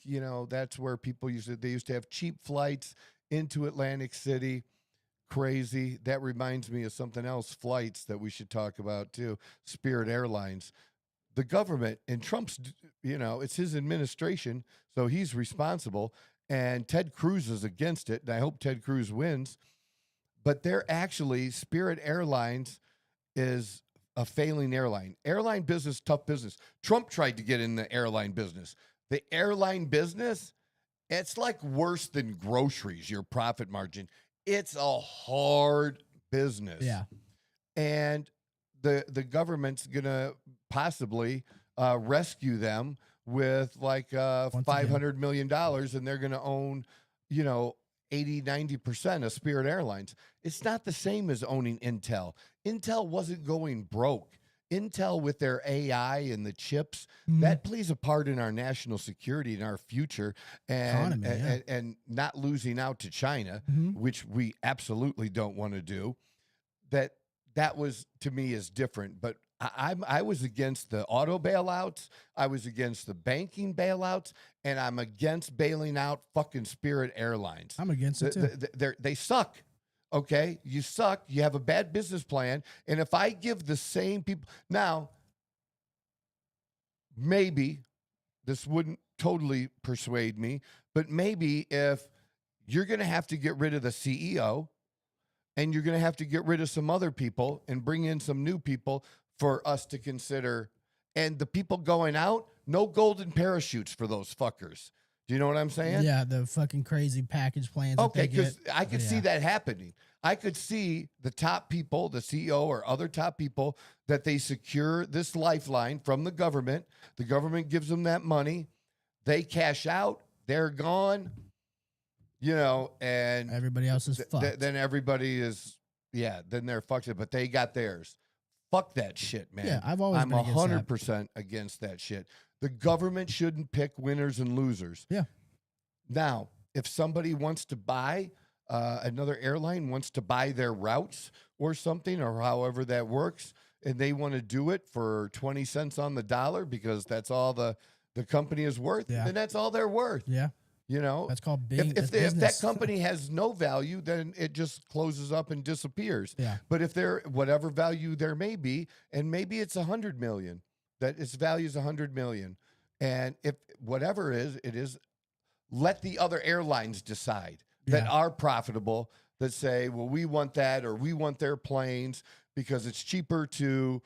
That's where people used to have cheap flights into Atlantic City. Crazy. That reminds me of something else, flights that we should talk about too. Spirit Airlines. The government and Trump's, it's his administration, so he's responsible. And Ted Cruz is against it, and I hope Ted Cruz wins. But Spirit Airlines is a failing airline. Airline business, tough business. Trump tried to get in the airline business. The airline business, it's like worse than groceries, your profit margin. It's a hard business. Yeah. And the government's going to possibly rescue them with like $500 million, and they're going to own, 80-90% of Spirit Airlines. It's not the same as owning Intel. Intel wasn't going broke. Intel, with their AI and the chips, that plays a part in our national security and our future, and and not losing out to China, which we absolutely don't want to do. That was, to me, is different. But I was against the auto bailouts. I was against the banking bailouts, and I'm against bailing out fucking Spirit Airlines. I'm against it too. They suck. Okay, you suck. You have a bad business plan. And if I give the same people now, maybe this wouldn't totally persuade me, but maybe if you're going to have to get rid of the CEO and you're going to have to get rid of some other people and bring in some new people for us to consider, and the people going out, no golden parachutes for those fuckers. Do you know what I'm saying? Yeah, the fucking crazy package plans. Okay, because I could see that happening. I could see the top people, the CEO or other top people, that they secure this lifeline from the government. The government gives them that money. They cash out. They're gone. And everybody else is fucked. Then everybody is, then they're fucked. But they got theirs. Fuck that shit, man. Yeah, I'm 100% against that shit. The government shouldn't pick winners and losers. Yeah. Now, if somebody wants to buy, another airline wants to buy their routes or something, or however that works, and they want to do it for 20 cents on the dollar because that's all the company is worth, then that's all they're worth. Yeah. That's called being. If that company has no value, then it just closes up and disappears. Yeah. But if there, whatever value there may be, and maybe it's $100 million, that its value is $100 million, and if whatever it is, let the other airlines decide that are profitable, that say, well, we want that, or we want their planes because it's cheaper to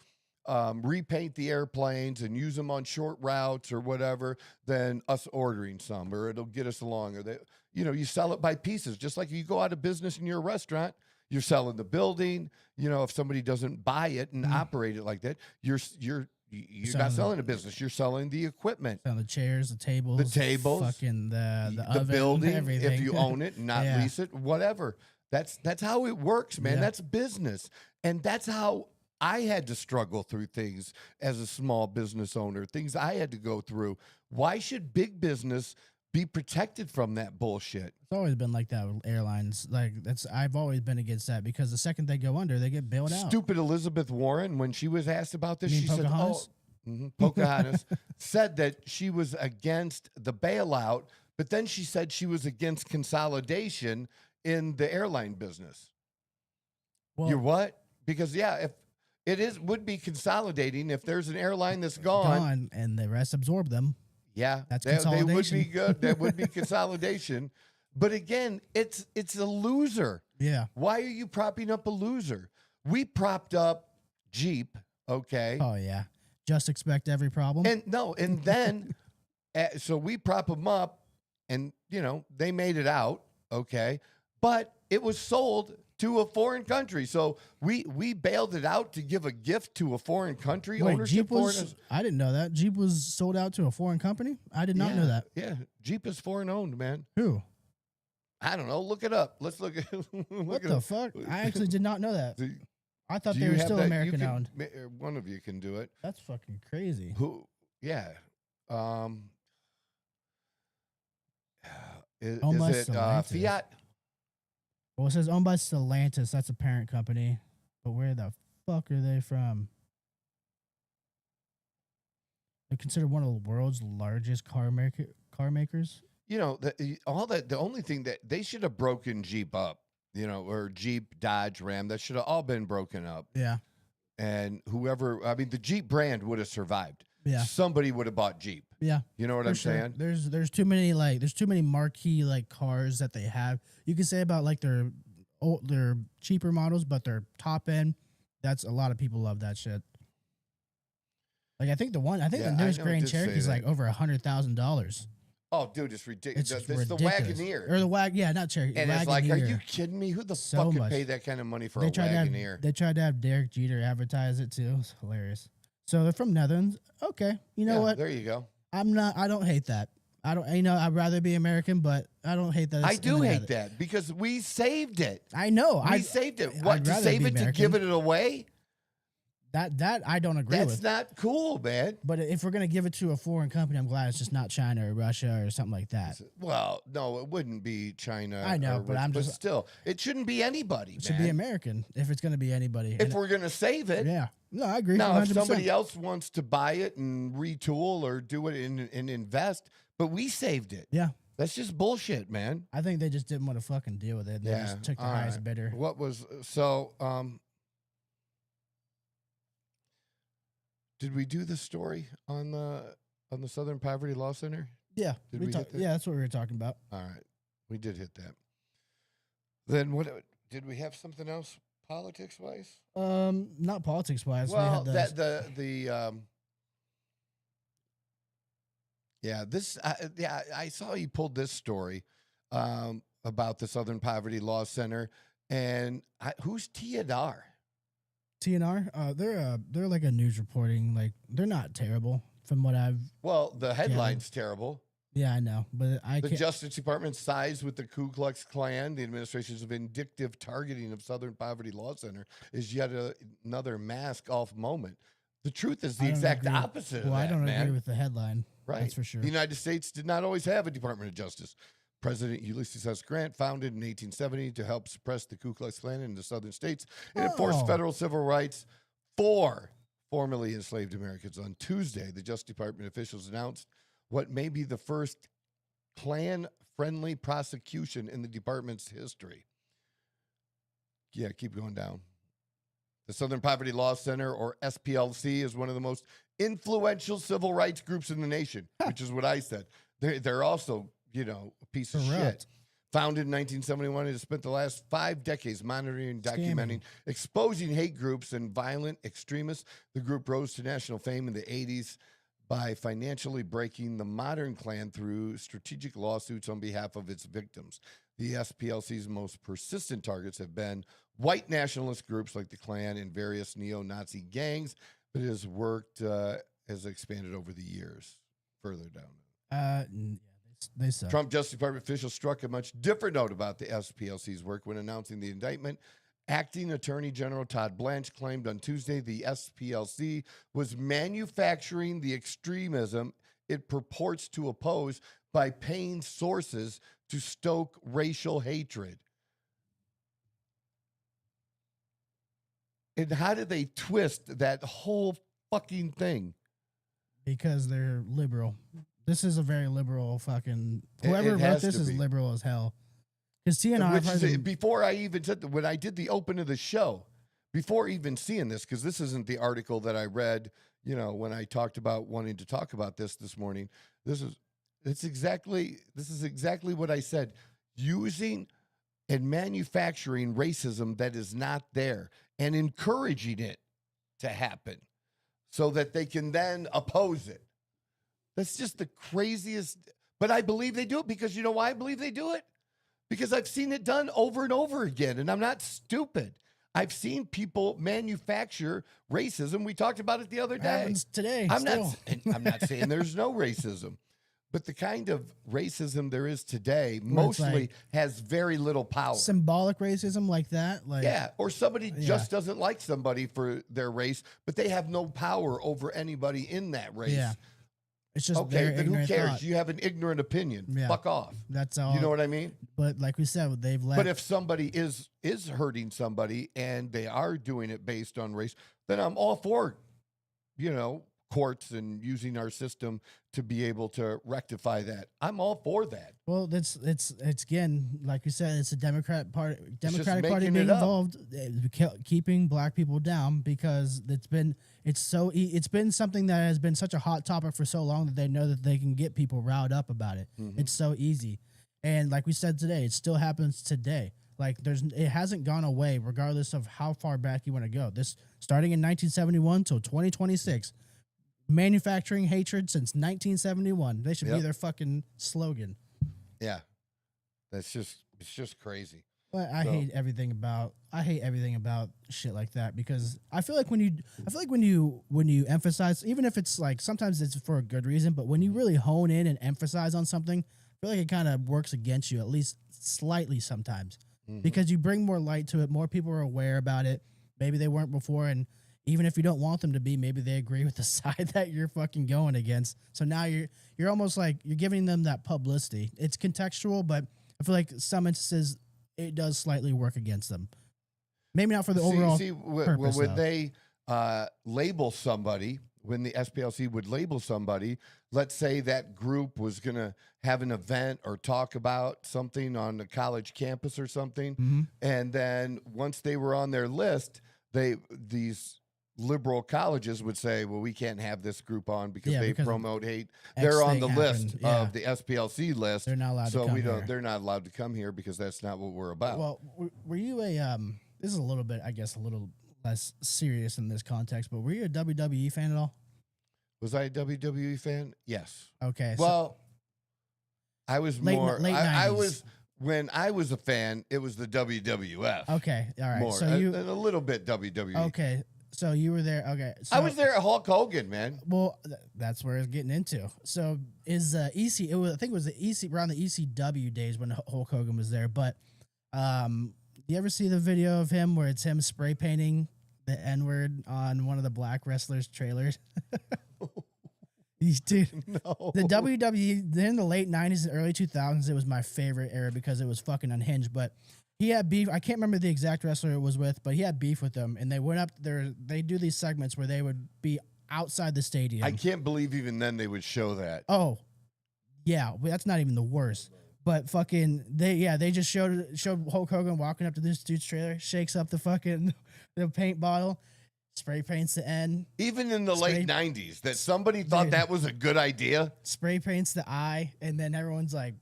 repaint the airplanes and use them on short routes or whatever than us ordering some, or it'll get us along. Or you sell it by pieces, just like you go out of business in your restaurant. You're selling the building. If somebody doesn't buy it and operate it like that, you're not selling a business. You're selling the equipment, selling the chairs, the tables, fucking the oven, building. everything. If you own it and not lease it, whatever. That's how it works, man. Yeah. That's business. And that's how I had to struggle through things as a small business owner, things I had to go through. Why should big business be protected from that bullshit? It's always been like that with airlines. Like I've always been against that because the second they go under, they get bailed out. Stupid Elizabeth Warren, when she was asked about this, You she mean said, Pocahontas? Pocahontas said that she was against the bailout, but then she said she was against consolidation in the airline business. Well, You're what? Because if it would be consolidating if there's an airline that's gone. and the rest absorb them. Yeah, That's they would consolidation. be good. That would be consolidation. But again, it's a loser. Yeah. Why are you propping up a loser? We propped up Jeep, okay? Oh yeah. Just expect every problem. And then so we prop them up, and they made it out, okay? But it was sold to a foreign country. So we bailed it out to give a gift to a foreign country. Wait, Ownership Jeep was? I didn't know that. Jeep was sold out to a foreign company. I did not know that. Yeah, Jeep is foreign owned, man. Who? I don't know. Look it up. Let's look at What the fuck? I actually did not know that. I thought Do they you were have still that? American owned. One of you can do it. That's fucking crazy. Who? Yeah. Is Owned by it Stellantis. Fiat? Well, it says owned by Stellantis. That's a parent company. But where the fuck are they from? They're considered one of the world's largest car makers. The only thing that they should have broken Jeep up, or Jeep, Dodge, Ram, that should have all been broken up. Yeah. And the Jeep brand would have survived. Yeah. Somebody would have bought Jeep. Yeah. You know what For I'm sure. saying? There's too many marquee cars that they have. You can say about their cheaper models, but their top end, that's a lot of people love that shit. I think the newest Grand Cherokee is over $100,000. Oh, dude, it's ridiculous. It's the ridiculous. Wagoneer. Or not Cherokee. And it's Wagoneer. are you kidding me? Who the So fuck could much. pay that kind of money for They a tried Wagoneer? they tried to have Derek Jeter advertise it too. It's hilarious. So they're from Netherlands. Okay, you know what? There you go. I don't hate that. I'd rather be American, but I don't hate that. I do hate that because we saved it. I know. We saved it. I'd What, to rather save be it to American. give it away? That I don't agree That's with. not cool, man. But if we're gonna give it to a foreign company, I'm glad it's just not China or Russia or something like that. Well, no, it wouldn't be China. I know, or but Russia, I'm just- still, it shouldn't be anybody. It should be American if it's gonna be anybody. If we're gonna save it. Yeah. No, I agree. Now, 100%. if somebody else wants to buy it and retool or do it and invest, but we saved it. Yeah. That's just bullshit, man. I think they just didn't want to fucking deal with it. They just took the all highest right. bidder. What was so? Did we do the story on the Southern Poverty Law Center? Yeah. Did we hit that? Yeah, that's what we were talking about. All right, we did hit that. Then what? Did we have something else politics wise? Not politics wise. Well, we had I saw you pulled this story about the Southern Poverty Law Center, and who's TNR? TNR. They're like a news reporting. They're not terrible from what I've. Well, the headline's terrible. Yeah, I know, but I The can't. Justice Department sides with the Ku Klux Klan. The administration's vindictive targeting of Southern Poverty Law Center is yet another mask-off moment. The truth is the I don't exact agree. opposite Well, of that, I don't man. agree with the headline. Right. That's for sure. The United States did not always have a Department of Justice. President Ulysses S. Grant, founded in 1870 to help suppress the Ku Klux Klan in the southern states and enforce Oh. federal civil rights for formerly enslaved Americans. On Tuesday, the Justice Department officials announced what may be the first Klan-friendly prosecution in the department's history. Yeah, keep going down. The Southern Poverty Law Center, or SPLC, is one of the most influential civil rights groups in the nation, which is what I said. They're also, a piece of Correct. shit. Founded in 1971, it has spent the last 5 decades monitoring and documenting, exposing hate groups and violent extremists. The group rose to national fame in the 80s by financially breaking the modern Klan through strategic lawsuits on behalf of its victims. The SPLC's most persistent targets have been white nationalist groups like the Klan and various neo-Nazi gangs, but it has expanded over the years. Further down. Yeah, They suck. Trump Justice Department officials struck a much different note about the SPLC's work when announcing the indictment. Acting Attorney General Todd Blanche claimed on Tuesday the SPLC was manufacturing the extremism it purports to oppose by paying sources to stoke racial hatred. And how did they twist that whole fucking thing? Because they're liberal. This is a very liberal fucking... Whoever wrote this is liberal as hell. Because TNR... Before I even said... When I did the open of the show, before even seeing this, because this isn't the article that I read, you know, when I talked about wanting to talk about this morning. This is exactly what I said. Using and manufacturing racism that is not there and encouraging it to happen so that they can then oppose it. That's just the craziest. But I believe they do it because you know why I believe they do it? Because I've seen it done over and over again, and I'm not stupid. I've seen people manufacture racism. We talked about it the other day. Happens today. I'm not saying there's no racism, but the kind of racism there is today mostly has very little power. Symbolic racism like that? Or somebody just doesn't like somebody for their race, but they have no power over anybody in that race. Yeah. It's just okay, then who cares? Thought. You have an ignorant opinion. Yeah. Fuck off. That's all. You know what I mean? But like we said, they've let. But if somebody is hurting somebody and they are doing it based on race, then I'm all for, you know, courts and using our system to be able to rectify that. I'm all for that. Well, it's again, like you said, it's a Democratic Party being involved, keeping black people down because it's been something that has been such a hot topic for so long that they know that they can get people riled up about it. Mm-hmm. It's so easy, and like we said today, it still happens today. Like it hasn't gone away, regardless of how far back you want to go. This starting in 1971 till 2026. Manufacturing hatred since 1971. They should be their fucking slogan. Yeah, it's just crazy. But I hate everything about shit like that because I feel like when you emphasize, even if it's like sometimes it's for a good reason, but when you really hone in and emphasize on something, I feel like it kind of works against you at least slightly sometimes because you bring more light to it. More people are aware about it. Maybe they weren't before, and even if you don't want them to be, maybe they agree with the side that you're fucking going against. So now you're almost like you're giving them that publicity. It's contextual, but I feel like some instances it does slightly work against them. Maybe not for the overall purpose. When they label somebody, when the SPLC would label somebody, let's say that group was going to have an event or talk about something on a college campus or something, and then once they were on their list, these liberal colleges would say, well, we can't have this group on because they promote hate. They're on the list of the SPLC list. They're not allowed to come here. They're not allowed to come here because that's not what we're about. Well, were you this is a little bit, I guess, a little less serious in this context, but were you a WWE fan at all? Was I a WWE fan? Yes. Okay. Well, I was late 90s. When I was a fan, it was the WWF. Okay. All right. More, so and a little bit WWE. Okay. So you were there. Okay. So, I was there at Hulk Hogan, man. Well, that's where it's getting into. So is EC? I think it was the EC around the ECW days when Hulk Hogan was there. But you ever see the video of him where it's him spray painting the N-word on one of the black wrestlers' trailers? Dude, no. The WWE in the late 90s and early 2000s, it was my favorite era because it was fucking unhinged. But he had beef. I can't remember the exact wrestler it was with, but he had beef with them. And they went up there. They do these segments where they would be outside the stadium. I can't believe even then they would show that. Oh, yeah. That's not even the worst. But fucking, they just showed Hulk Hogan walking up to this dude's trailer, shakes up the paint bottle, spray paints the N. Even in the late 90s, that somebody thought that was a good idea. Spray paints the I, and then everyone's like,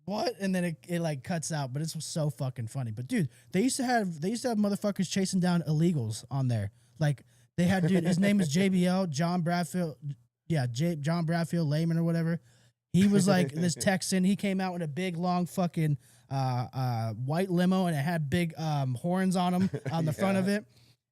what? And then it like cuts out, but it's so fucking funny. But dude, they used to have motherfuckers chasing down illegals on there. Like they had dude, his name is JBL, John Bradfield. Yeah, John Bradfield Layman or whatever. He was like this Texan. He came out with a big long fucking white limo, and it had big horns on him on the front of it.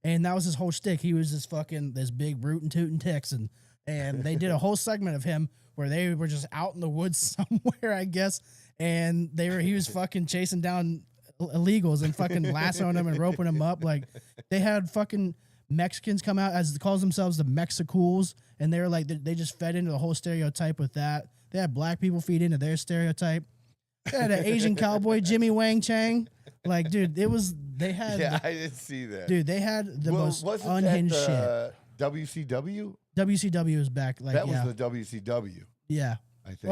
And that was his whole shtick. He was this big rootin' tootin' Texan. And they did a whole segment of him where they were just out in the woods somewhere, I guess, and he was fucking chasing down illegals and fucking lassoing them and roping them up. Like they had fucking Mexicans come out as calls themselves the Mexicools, and they were like they just fed into the whole stereotype with that. They had black people feed into their stereotype. They had an Asian cowboy, Jimmy Wang Chang. Like, dude, they had. Yeah, I didn't see that. Dude, they had the most wasn't unhinged that shit. WCW? WCW is back. Like, That yeah. was the WCW, Yeah. I think.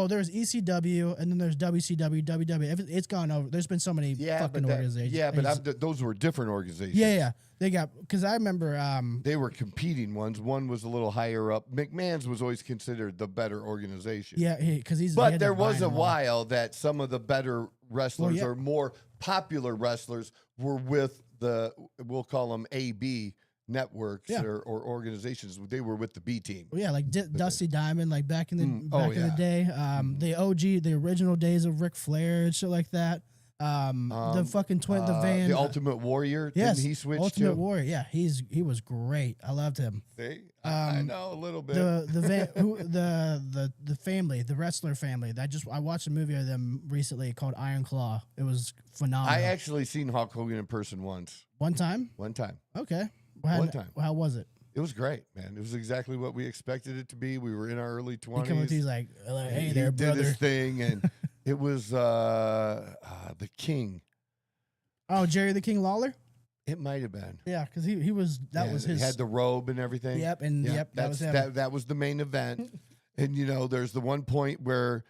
There's ECW and then there's WCW, WW. It's gone over. There's been so many fucking organizations. Yeah, but those were different organizations. Yeah. They got, because I remember. They were competing ones. One was a little higher up. McMahon's was always considered the better organization. Yeah, because But there was a while that some of the better wrestlers yeah. or more popular wrestlers were with we'll call them AB networks or organizations. They were with the B team. Well, yeah, like Dusty Diamond, like back in the in the day. The OG, the original days of Ric Flair and shit like that. The fucking the Van, the Ultimate Warrior. Yes, Didn't he switch Ultimate to? Warrior. Yeah, he was great. I loved him. See, I know a little bit. The family, the wrestler family. I watched a movie of them recently called Iron Claw. It was phenomenal. I actually seen Hulk Hogan in person once. One time. Okay. One time. How was it? It was great, man. It was exactly what we expected it to be. We were in our early 20s. He come up to you, he's like, hey he there, did brother. his thing, and it was the King. Oh, Jerry the King Lawler? It might have been. Yeah, because he was, that was his. He had the robe and everything. Yep, and that was him. That was the main event. And, there's the one point where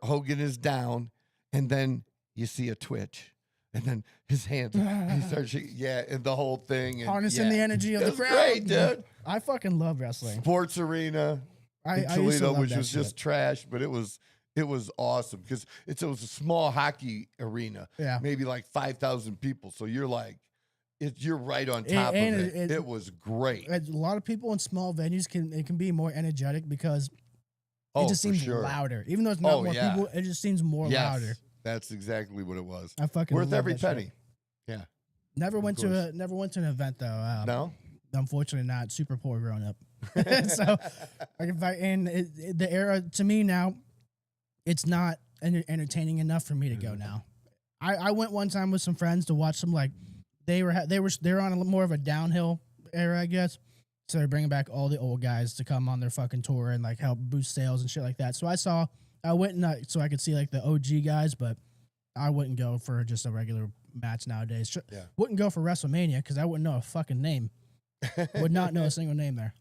Hogan is down, and then you see a twitch. And then his hands, he starts, and the whole thing. And, harnessing the energy of the crowd. Great, dude. I fucking love wrestling. Sports Arena in I used to Toledo, love which that was just trash, but it was awesome because it was a small hockey arena. Yeah. Maybe like 5,000 people. So you're like, you're right on top of it. It was great. A lot of people in small venues can be more energetic because it just seems louder. Even though it's not more people, it just seems more louder. That's exactly what it was. I fucking worth love every that penny. shit. Yeah. Never went to an event though. No. Unfortunately, not super poor growing up. So, the era to me now, it's not entertaining enough for me to go now. I went one time with some friends to watch some they were on more of a downhill era, I guess. So they're bringing back all the old guys to come on their fucking tour and help boost sales and shit like that. So I went so I could see the OG guys, but I wouldn't go for just a regular match nowadays. Yeah. Wouldn't go for WrestleMania because I wouldn't know a fucking name. Would not know a single name there.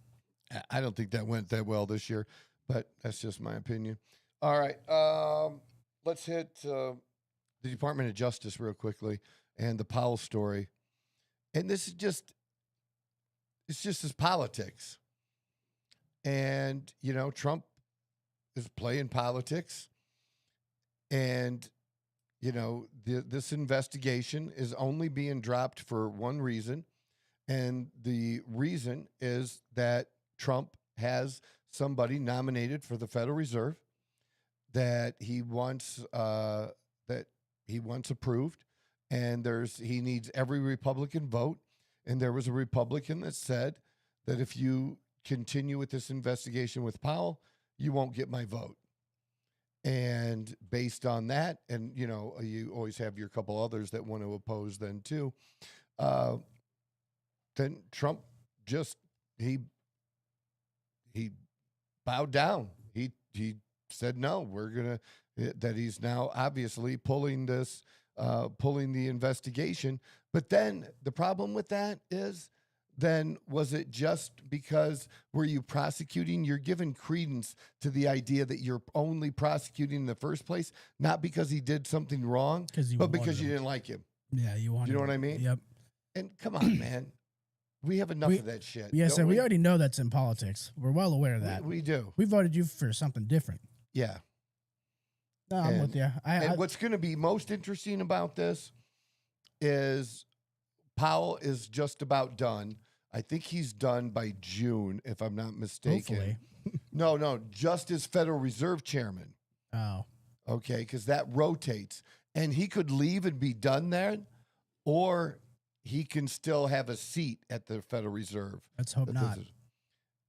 I don't think that went that well this year, but that's just my opinion. All right. Let's hit the Department of Justice real quickly and the Powell story. And this is it's just his politics. And, Trump is playing politics. And, this investigation is only being dropped for one reason. And the reason is that Trump has somebody nominated for the Federal Reserve that he wants approved. And he needs every Republican vote. And there was a Republican that said that if you continue with this investigation with Powell, you won't get my vote. And based on that, and, you always have your couple others that want to oppose then too, then Trump he bowed down. He said, no, that he's now obviously pulling the investigation. But then the problem with that is, then was it just because were you prosecuting? You're giving credence to the idea that you're only prosecuting in the first place, not because he did something wrong, but because you didn't like him. Yeah, you want. You know what I mean? Yep. And come on, man, we have enough of that shit. Yes, and we already know that's in politics. We're well aware of that. We do. We voted you for something different. Yeah. No, I'm with you. And what's going to be most interesting about this is Powell is just about done. I think he's done by June, if I'm not mistaken. Hopefully. No, just as Federal Reserve Chairman. Oh. Okay, because that rotates. And he could leave and be done there, or he can still have a seat at the Federal Reserve. Let's hope not.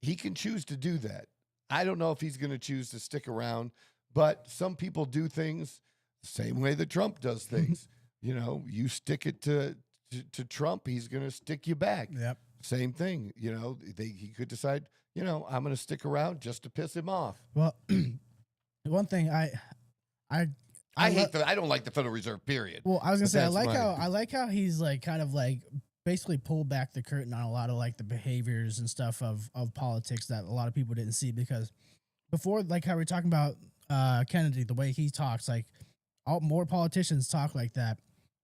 He can choose to do that. I don't know if he's going to choose to stick around, but some people do things the same way that Trump does things. You know, you stick it to Trump, he's going to stick you back. Yep. Same thing. You know, he could decide, you know, I'm going to stick around just to piss him off. Well, one thing I don't like the Federal Reserve, period. Well, I was gonna But say that's I like how he's like kind of like basically pulled back the curtain on a lot of like the behaviors and stuff of politics that a lot of people didn't see, because before, like how we're talking about Kennedy, the way he talks, like more politicians talk like that.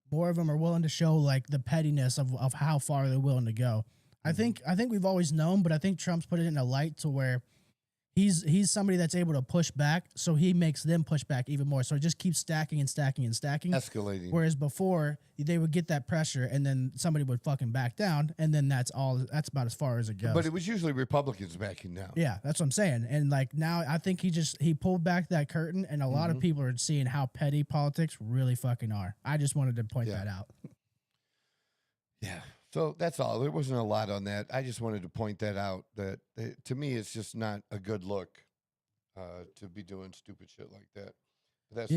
More of them are willing to show like the pettiness of how far they're willing to go. I think we've always known, but I think Trump's put it in a light to where he's somebody that's able to push back, so he makes them push back even more. So it just keeps stacking and stacking and stacking. Escalating. Whereas before, they would get that pressure, and then somebody would fucking back down, and then that's about as far as it goes. But it was usually Republicans backing down. Yeah, that's what I'm saying. And like now, I think he pulled back that curtain, and a lot of people are seeing how petty politics really fucking are. I just wanted to point that out. Yeah. So that's all. There wasn't a lot on that. I just wanted to point that out. That to me, it's just not a good look to be doing stupid shit like that. That's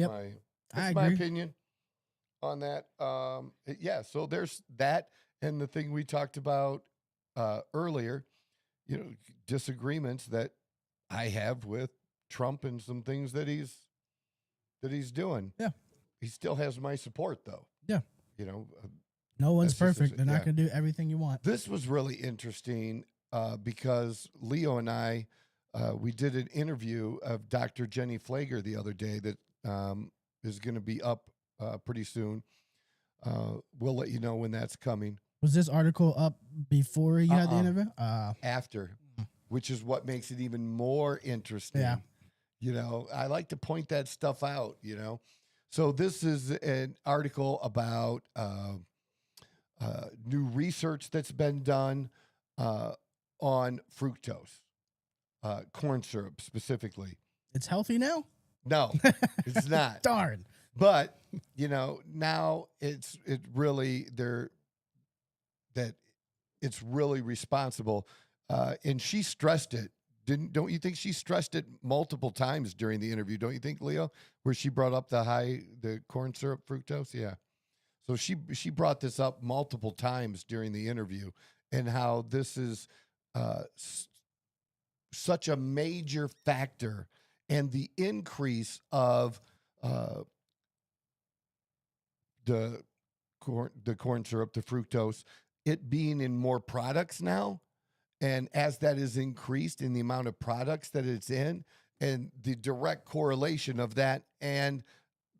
my opinion on that. Yeah. So there's that, and the thing we talked about earlier. You know, disagreements that I have with Trump and some things that he's doing. Yeah. He still has my support, though. Yeah. You know. No one's perfect. They're not going to do everything you want. This was really interesting because Leo and I, we did an interview of Dr. Jenny Flager the other day that is going to be up pretty soon. We'll let you know when that's coming. Was this article up before you had the interview? After, which is what makes it even more interesting. Yeah. You know, I like to point that stuff out, you know. So this is an article about new research that's been done on fructose, corn syrup specifically. It's healthy now? No, it's not. Darn. But, you know, now it's really responsible. And she stressed it. Don't you think she stressed it multiple times during the interview? Don't you think, Leo, where she brought up the corn syrup fructose? Yeah. So she brought this up multiple times during the interview, and how this is such a major factor, and the increase of the corn syrup, the fructose, it being in more products now, and as that is increased in the amount of products that it's in, and the direct correlation of that and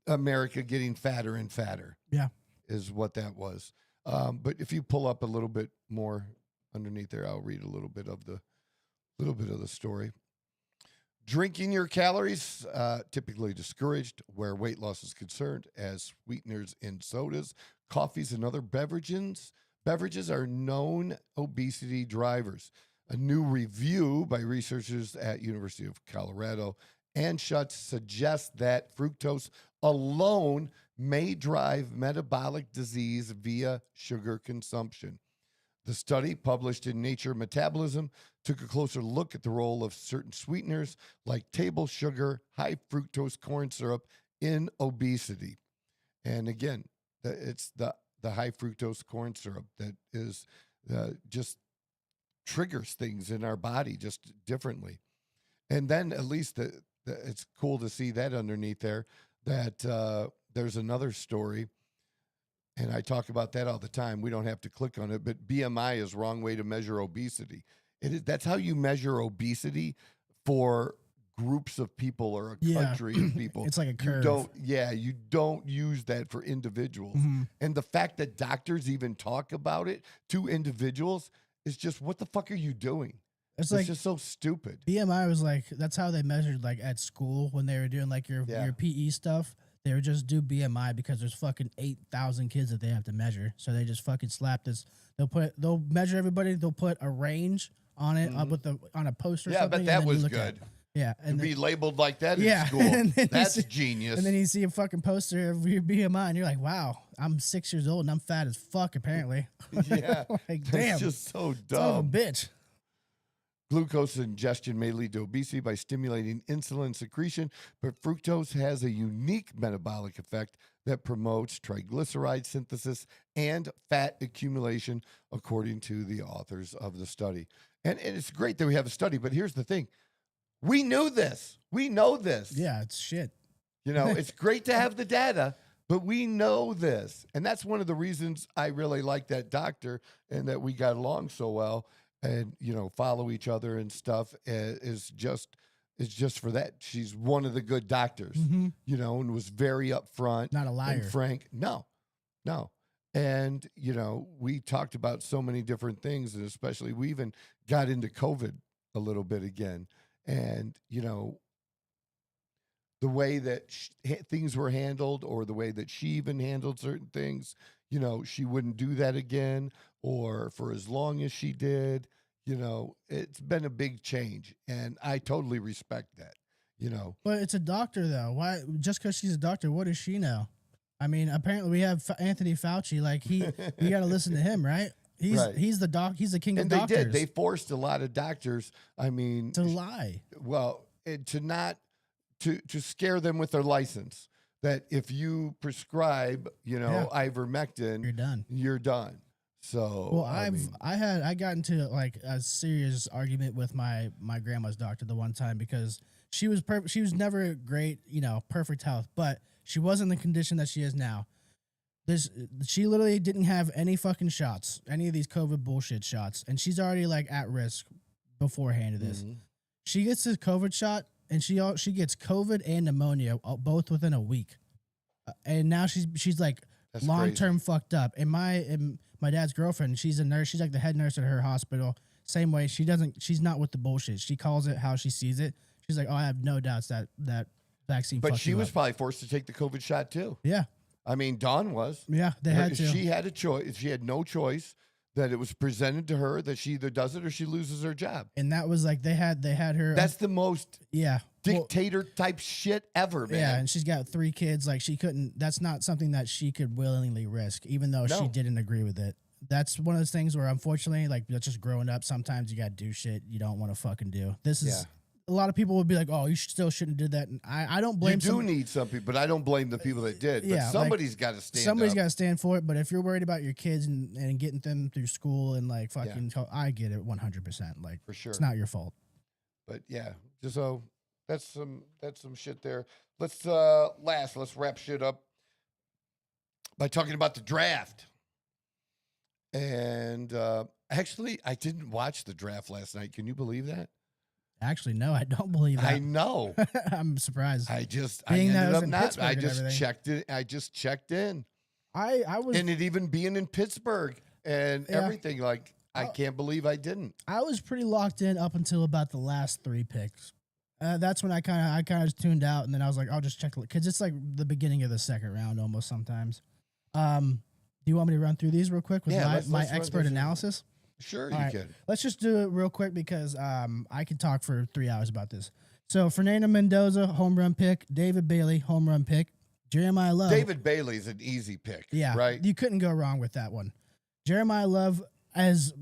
America getting fatter and fatter. Yeah. Is what that was. But if you pull up a little bit more underneath there, I'll read a little bit of the story. Drinking your calories, typically discouraged where weight loss is concerned, as sweeteners in sodas, coffees, and other beverages are known obesity drivers. A new review by researchers at University of Colorado and Schutz suggests that fructose alone may drive metabolic disease via sugar consumption. The study, published in Nature Metabolism, took a closer look at the role of certain sweeteners like table sugar, high fructose corn syrup in obesity. And again, it's the high fructose corn syrup that is just triggers things in our body just differently. And then at least it's cool to see that underneath there, that there's another story, and I talk about that all the time. We don't have to click on it, but BMI is wrong way to measure obesity. That's how you measure obesity for groups of people or a country of people. It's like a curve. You don't use that for individuals. Mm-hmm. And the fact that doctors even talk about it to individuals is just, what the fuck are you doing? It's like, just so stupid. BMI was like, that's how they measured like at school when they were doing like your PE stuff. They would just do BMI because there's fucking 8,000 kids that they have to measure. So they just fucking slap this. They'll measure everybody. They'll put a range on it on a poster. Yeah, but that was good. Yeah, and to be labeled like that in school. That's genius. And then you see a fucking poster of your BMI, and you're like, "Wow, I'm 6 years old and I'm fat as fuck." Apparently, yeah, like, damn, it's just so dumb. Son of a bitch. Glucose ingestion may lead to obesity by stimulating insulin secretion, but fructose has a unique metabolic effect that promotes triglyceride synthesis and fat accumulation, according to the authors of the study. And it's great that we have a study, but here's the thing. We knew this. We know this. Yeah, it's shit. You know, it's great to have the data, but we know this. And that's one of the reasons I really like that doctor and that we got along so well and, you know, follow each other and stuff is just for that. She's one of the good doctors, you know, and was very upfront. Not a liar. And frank. No. And, you know, we talked about so many different things, and especially we even got into COVID a little bit again. And, you know, the way that things were handled or the way that she even handled certain things, you know, she wouldn't do that again or for as long as she did. You know, it's been a big change, and I totally respect that, you know. But it's a doctor, though. Why? Just because she's a doctor, what does she know? I mean, apparently we have Anthony Fauci. Like, you got to listen to him, right? He's the king of doctors. And they forced a lot of doctors, I mean. To lie. Well, to scare them with their license. That if you prescribe, you know, ivermectin, you're done. So well, I got into like a serious argument with my grandma's doctor the one time because she was she was never great, you know, perfect health, but she was in the condition that she is now. She literally didn't have any fucking shots, any of these COVID bullshit shots, and she's already like at risk beforehand of this. She gets this COVID shot, and she gets COVID and pneumonia both within a week, and now she's like long term fucked up. And my dad's girlfriend, she's a nurse. She's like the head nurse at her hospital. Same way, she's not with the bullshit. She calls it how she sees it. She's like, oh, I have no doubts that vaccine. But she was probably forced to take the COVID shot too. Yeah. I mean, Dawn was. Yeah, they had to. She had a choice. She had no choice. That it was presented to her that she either does it or she loses her job. And that was like they had her. That's the most dictator type shit ever, man. Yeah, and she's got 3 kids. Like she couldn't. That's not something that she could willingly risk, even though she didn't agree with it. That's one of those things where, unfortunately, like just growing up, sometimes you gotta do shit you don't want to fucking do. This is. A lot of people would be like, "Oh, you still shouldn't do that." And I don't blame. You do need some people, but I don't blame the people that did. But somebody's got to stand. Somebody's got to stand for it. But if you're worried about your kids and getting them through school and like fucking, I get it 100%. Like for sure, it's not your fault. But yeah, just so that's some shit there. Let's wrap shit up by talking about the draft. And actually, I didn't watch the draft last night. Can you believe that? Actually, no, I don't believe that. I know. I'm surprised. I ended up not. I just checked it. I just checked in. I was, and it even being in Pittsburgh and everything. Like I can't believe I didn't. I was pretty locked in up until about the last 3 picks. That's when I kind of tuned out, and then I was like, I'll just check because it's like the beginning of the second round almost sometimes. Do you want me to run through these real quick with my expert analysis? Sure, you can. Let's just do it real quick because I could talk for 3 hours about this. So, Fernando Mendoza, home run pick. David Bailey, home run pick. Jeremiah Love. David Bailey's an easy pick. Yeah. Right? You couldn't go wrong with that one. Jeremiah Love, as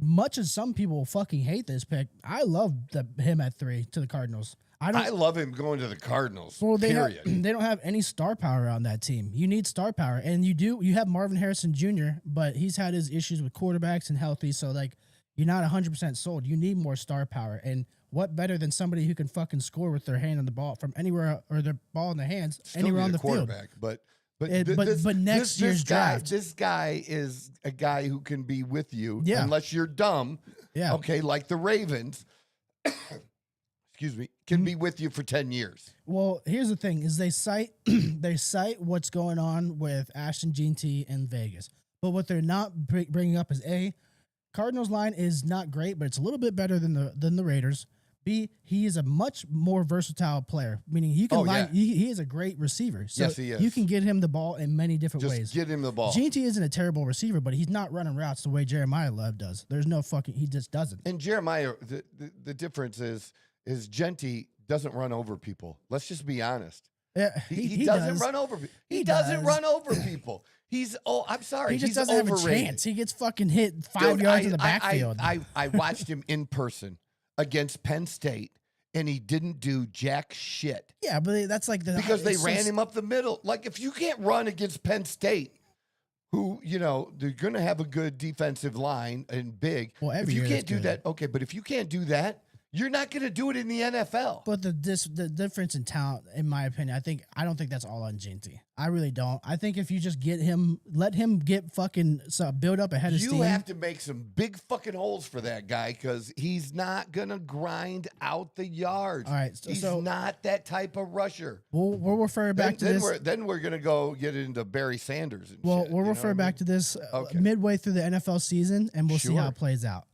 much as some people fucking hate this pick, I love him at 3 to the Cardinals. I love him going to the Cardinals. Well, they don't have any star power on that team. You need star power, and you have Marvin Harrison Jr., but he's had his issues with quarterbacks and healthy, so like you're not 100% sold. You need more star power, and what better than somebody who can fucking score with their hand on the ball from anywhere or their ball in their hands anywhere on the field. But next year's draft, this guy is a guy who can be with you unless you're dumb. Yeah. Okay, like the Ravens. Excuse me, can be with you for 10 years. Well, here's the thing: is they cite what's going on with Ashton Jeanty in Vegas, but what they're not bringing up is Cardinals line is not great, but it's a little bit better than the Raiders. B, he is a much more versatile player, meaning he can he is a great receiver. So yes, he is. You can get him the ball in many different ways. Just get him the ball. Jeanty isn't a terrible receiver, but he's not running routes the way Jeremiah Love does. There's no fucking, he just doesn't. And Jeremiah, the difference is Jeanty doesn't run over people. Let's just be honest. Yeah, he doesn't run over people. He doesn't run over people. I'm sorry. He just doesn't overrated. have a chance. He gets fucking hit 5 yards in the backfield. I watched him in person against Penn State, and he didn't do jack shit. Yeah, but that's like because they ran him up the middle. Like, if you can't run against Penn State, who, they're going to have a good defensive line and big. Well, if you can't do that, okay, but if you can't do that, you're not going to do it in the NFL. But the difference in talent, in my opinion, I don't think that's all on Ginty. I really don't. I think if you just let him get fucking build up ahead of steam. You have to make some big fucking holes for that guy because he's not going to grind out the yards. All right. He's not that type of rusher. We'll refer back to this. Then we're going to go get into Barry Sanders. And we'll shit, refer back to this midway through the NFL season, and we'll see how it plays out.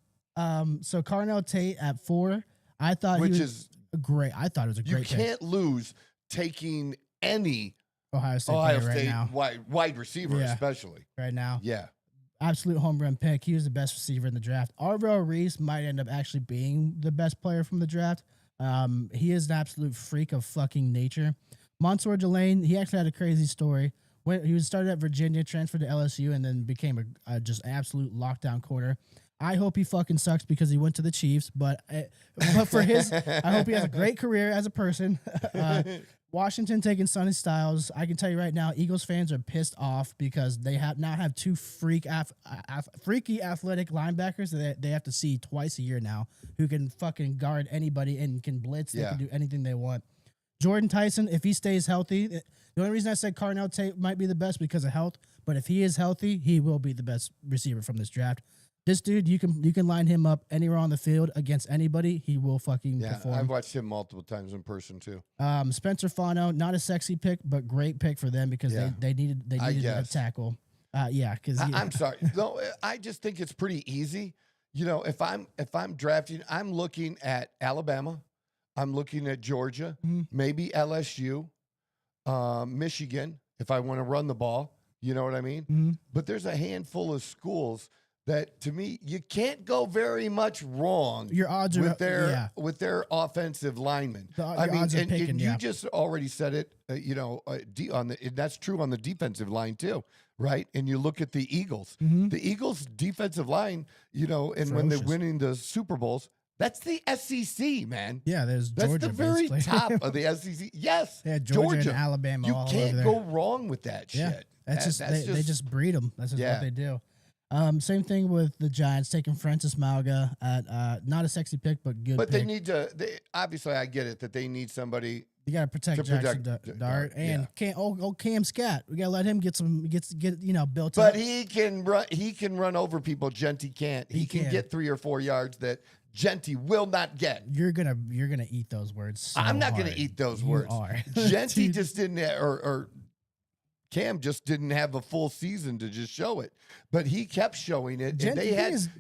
So Carnell Tate at 4, I thought which he was was great. I thought it was a great pick. You can't lose taking any Ohio State right now. Wide receiver, especially. Right now. Yeah. Absolute home run pick. He was the best receiver in the draft. Arvell Reese might end up actually being the best player from the draft. He is an absolute freak of fucking nature. Mansour Delane, he actually had a crazy story. He was started at Virginia, transferred to LSU, and then became a just absolute lockdown corner. I hope he fucking sucks because he went to the Chiefs, but for his, I hope he has a great career as a person. Washington taking Sonny Styles. I can tell you right now, Eagles fans are pissed off because they now have 2 freaky athletic linebackers that they have to see twice a year now, who can fucking guard anybody and can blitz. They can do anything they want. Jordan Tyson, if he stays healthy, the only reason I said Carnell Tate might be the best because of health, but if he is healthy, he will be the best receiver from this draft. This dude, you can line him up anywhere on the field against anybody. He will fucking perform. I've watched him multiple times in person too. Spencer Fano, not a sexy pick, but great pick for them because they needed a tackle. Because I'm sorry. No, I just think it's pretty easy. If I'm drafting, I'm looking at Alabama, I'm looking at Georgia, maybe LSU, Michigan, if I want to run the ball. You know what I mean? Mm-hmm. But there's a handful of schools that, to me, you can't go very much wrong. Your odds with their offensive linemen. You just already said it. That's true on the defensive line too, right? And you look at the Eagles. Mm-hmm. The Eagles' defensive line, and when they're winning the Super Bowls, that's the SEC, man. Yeah, that's Georgia, the very basically. top of the SEC. Yes, Georgia and Alabama. You all can't over there. go wrong with that shit. They just breed them. That's just what they do. Same thing with the Giants taking Francis Mauga at not a sexy pick, but good. But pick. they need to. Obviously, I get it that they need somebody. You got to protect Jackson Dart and Cam Scat. We got to let him get built but up. But he can run. He can run over people. Genty can't. He can get 3 or 4 yards that Genty will not get. You're gonna eat those words. So I'm not hard. gonna eat those You words. Are. Genty just didn't, or Cam just didn't have a full season to just show it, but he kept showing it.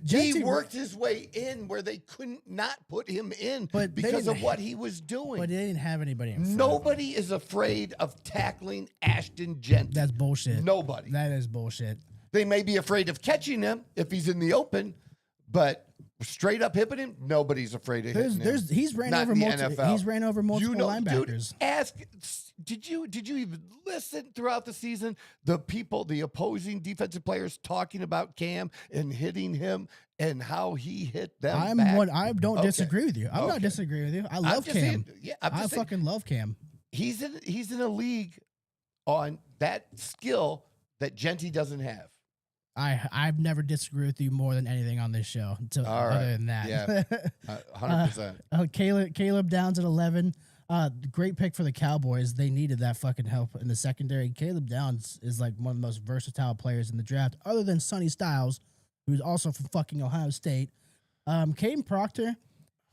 He worked his way in where they couldn't not put him in because of what he was doing. But they didn't have anybody in front. Nobody is afraid of tackling Ashton Genty. That's bullshit. Nobody. That is bullshit. They may be afraid of catching him if he's in the open, but straight up hipping him, nobody's afraid of hitting him. He's ran over multiple linebackers. Dude, did you even listen throughout the season? The opposing defensive players talking about Cam and hitting him and how he hit them. I don't disagree with you. I'm not disagreeing with you. I love Cam. I fucking love Cam. He's in a league on that skill that Genty doesn't have. I've never disagreed with you more than anything on this show. Other than that, yeah, 100%. Caleb Downs at 11. Great pick for the Cowboys. They needed that fucking help in the secondary. Caleb Downs is like one of the most versatile players in the draft, other than Sonny Styles, who's also from fucking Ohio State. Caden Proctor,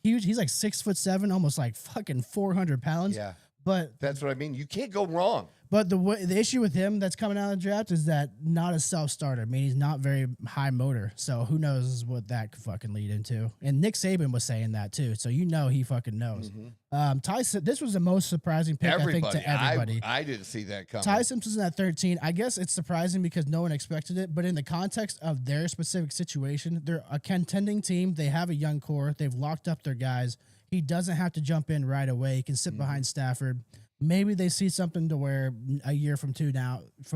huge. He's like 6'7", almost like fucking 400 pounds. Yeah, but that's what I mean. You can't go wrong. But the issue with him that's coming out of the draft is that not a self-starter. I mean, he's not very high motor. So who knows what that could fucking lead into. And Nick Saban was saying that too. So he fucking knows. Mm-hmm. Tyson, this was the most surprising pick, I think, to everybody. I didn't see that coming. Ty Simpson's at 13. I guess it's surprising because no one expected it. But in the context of their specific situation, they're a contending team. They have a young core. They've locked up their guys. He doesn't have to jump in right away. He can sit behind Stafford. Maybe they see something to where a year from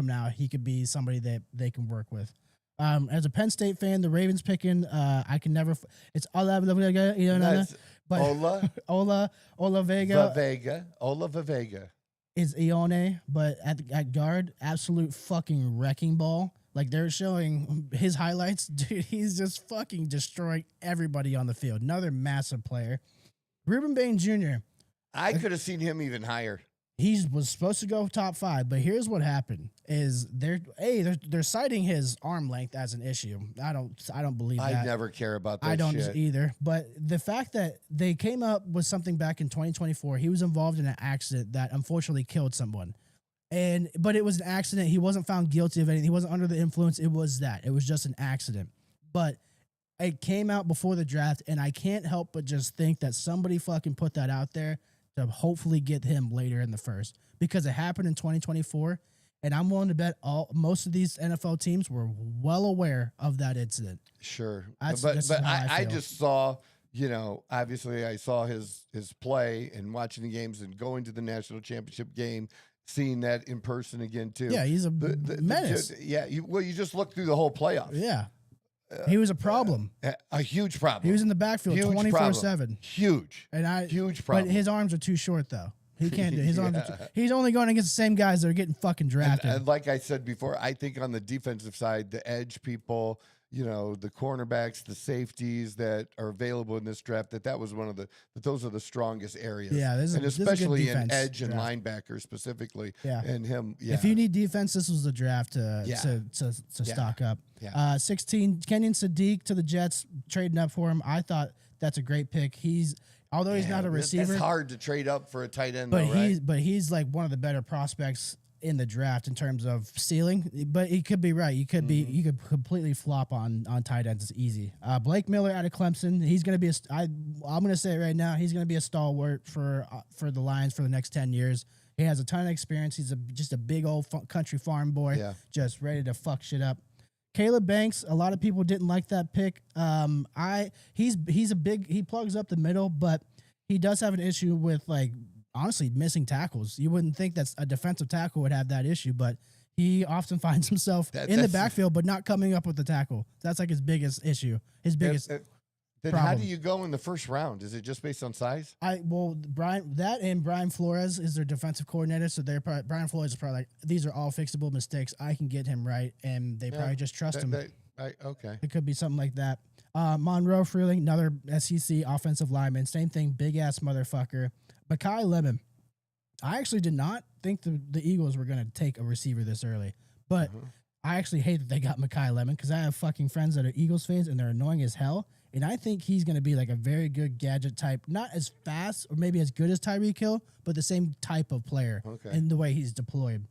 now he could be somebody that they can work with. As a Penn State fan, the Ravens picking, I can never. It's all that, But Ola Vega is Ione, but at guard, absolute fucking wrecking ball. Like they're showing his highlights, dude. He's just fucking destroying everybody on the field. Another massive player. Ruben Bain Jr. I could have seen him even higher. He was supposed to go top 5, but here's what happened: is they're citing his arm length as an issue. I don't believe that. I never care about that. I don't shit. either. But the fact that they came up with something back in 2024, he was involved in an accident that unfortunately killed someone. But it was an accident. He wasn't found guilty of anything. He wasn't under the influence. It was just an accident. But it came out before the draft, and I can't help but just think that somebody fucking put that out there to hopefully get him later in the first, because it happened in 2024, and I'm willing to bet most of these NFL teams were well aware of that incident. Sure, That's but how I I feel. just saw, obviously I saw his play and watching the games and going to the national championship game, seeing that in person again too. Yeah, he's a menace. You just look through the whole playoffs. Yeah. He was a problem. A huge problem. He was in the backfield 24/7. Huge. Huge problem. But his arms are too short, though. He can't do it. His arms are he's only going against the same guys that are getting fucking drafted. And like I said before, I think on the defensive side, the edge people, the cornerbacks, the safeties that are available in this draft, that was those are the strongest areas. Yeah, especially in defense edge and draft. linebacker specifically. Yeah. And him. Yeah. If you need defense, this was the draft to stock up. Yeah. 16, Kenyon Sadiq to the Jets, trading up for him. I thought that's a great pick. Although he's not a receiver. It's hard to trade up for a tight end, but though, right? he's like one of the better prospects in the draft in terms of ceiling. But he could be right. You could completely flop on tight ends. It's easy. Blake Miller out of Clemson. He's going to be I'm going to say it right now. He's going to be a stalwart for the Lions for the next 10 years. He has a ton of experience. He's just a big old country farm boy, just ready to fuck shit up. Caleb Banks, a lot of people didn't like that pick. He plugs up the middle, but he does have an issue with, like, honestly, missing tackles. You wouldn't think that a defensive tackle would have that issue, but he often finds himself in the backfield, but not coming up with the tackle. That's like his biggest issue. His biggest Then problem. How do you go in the first round? Is it just based on size? Brian Flores is their defensive coordinator, so Brian Flores is probably like, these are all fixable mistakes. I can get him right, and they probably just trust him. Okay. It could be something like that. Monroe Freeling, another SEC offensive lineman, same thing, big ass motherfucker. Mekhi Lemon. I actually did not think the Eagles were going to take a receiver this early, but I actually hate that they got Mekhi Lemon because I have fucking friends that are Eagles fans and they're annoying as hell. And I think he's going to be like a very good gadget type, not as fast or maybe as good as Tyreek Hill, but the same type of player in the way he's deployed.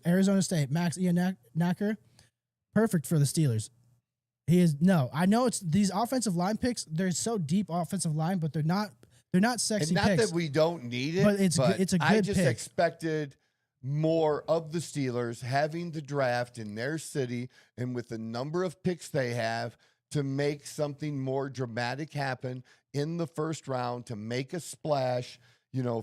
Arizona State, Max Iannacker, perfect for the Steelers. I know it's these offensive line picks. They're so deep offensive line, but they're not sexy and not picks. that we don't need it, but it's a good I just pick. expected more of the Steelers having the draft in their city and with the number of picks they have to make something more dramatic happen in the first round, to make a splash,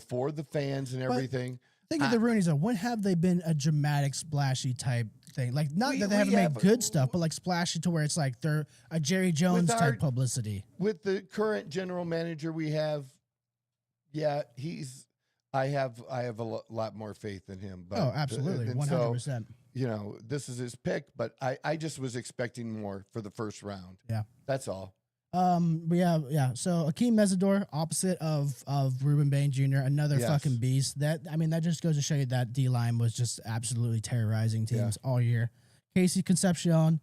for the fans and everything. Think of the Roonies, though. When have they been a dramatic, splashy type thing? Like, not that they haven't made good stuff, but like splashy to where it's like they're a Jerry Jones type publicity. With the current general manager we have, I have a lot more faith in him. But, absolutely, 100%. This is his pick, but I just was expecting more for the first round. Yeah, that's all. So Akeem Mesidor, opposite of Ruben Bain Jr., another fucking beast. That just goes to show you that D line was just absolutely terrorizing teams all year. Casey Concepcion,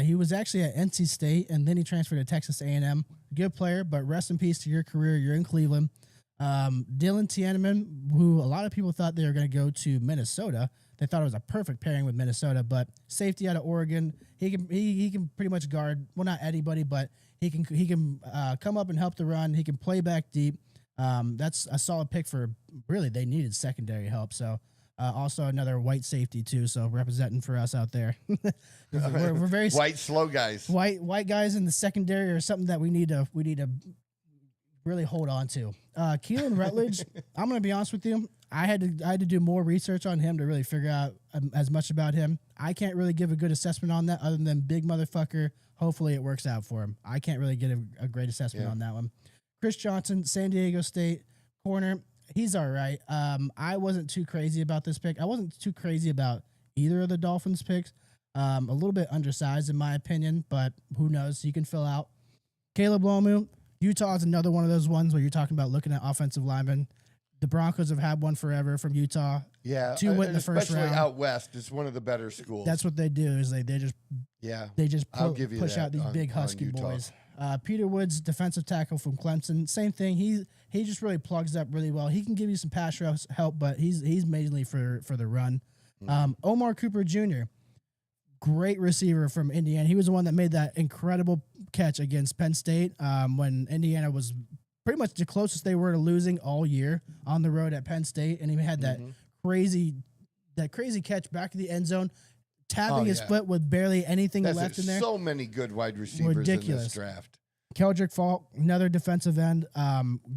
he was actually at NC State and then he transferred to Texas A&M. Good player, but rest in peace to your career. You're in Cleveland. Dylan Tiananmen, who a lot of people thought they were going to go to Minnesota. They thought it was a perfect pairing with Minnesota, but safety out of Oregon. He can pretty much guard, well, not anybody, but he can come up and help the run. He can play back deep. That's a solid pick for, really, they needed secondary help. So also another white safety too. So representing for us out there. we're very white slow guys. White guys in the secondary are something that we need to really hold on to. Keelan Rutledge, I'm going to be honest with you. I had to do more research on him to really figure out as much about him. I can't really give a good assessment on that other than big motherfucker. Hopefully it works out for him. I can't really get a great assessment on that one. Chris Johnson, San Diego State corner. He's all right. I wasn't too crazy about this pick. I wasn't too crazy about either of the Dolphins picks. A little bit undersized in my opinion, but who knows? He can fill out. Caleb Lomu, Utah is another one of those ones where you're talking about looking at offensive linemen. The Broncos have had one forever from Utah. Yeah, Two went in the first especially round. out west. It's one of the better schools. That's what they do is they just I'll give you push that out these on- big on husky Utah. boys. Peter Woods, defensive tackle from Clemson, same thing. He just really plugs up really well. He can give you some pass rush help, but he's mainly for the run. Omar Cooper Jr., great receiver from Indiana. He was the one that made that incredible catch against Penn State when Indiana was pretty much the closest they were to losing all year on the road at Penn State, and he had that crazy catch back to the end zone, tapping his foot with barely anything left in there. So many good wide receivers in Ridiculous. this draft. Keldrick Falk, another defensive end,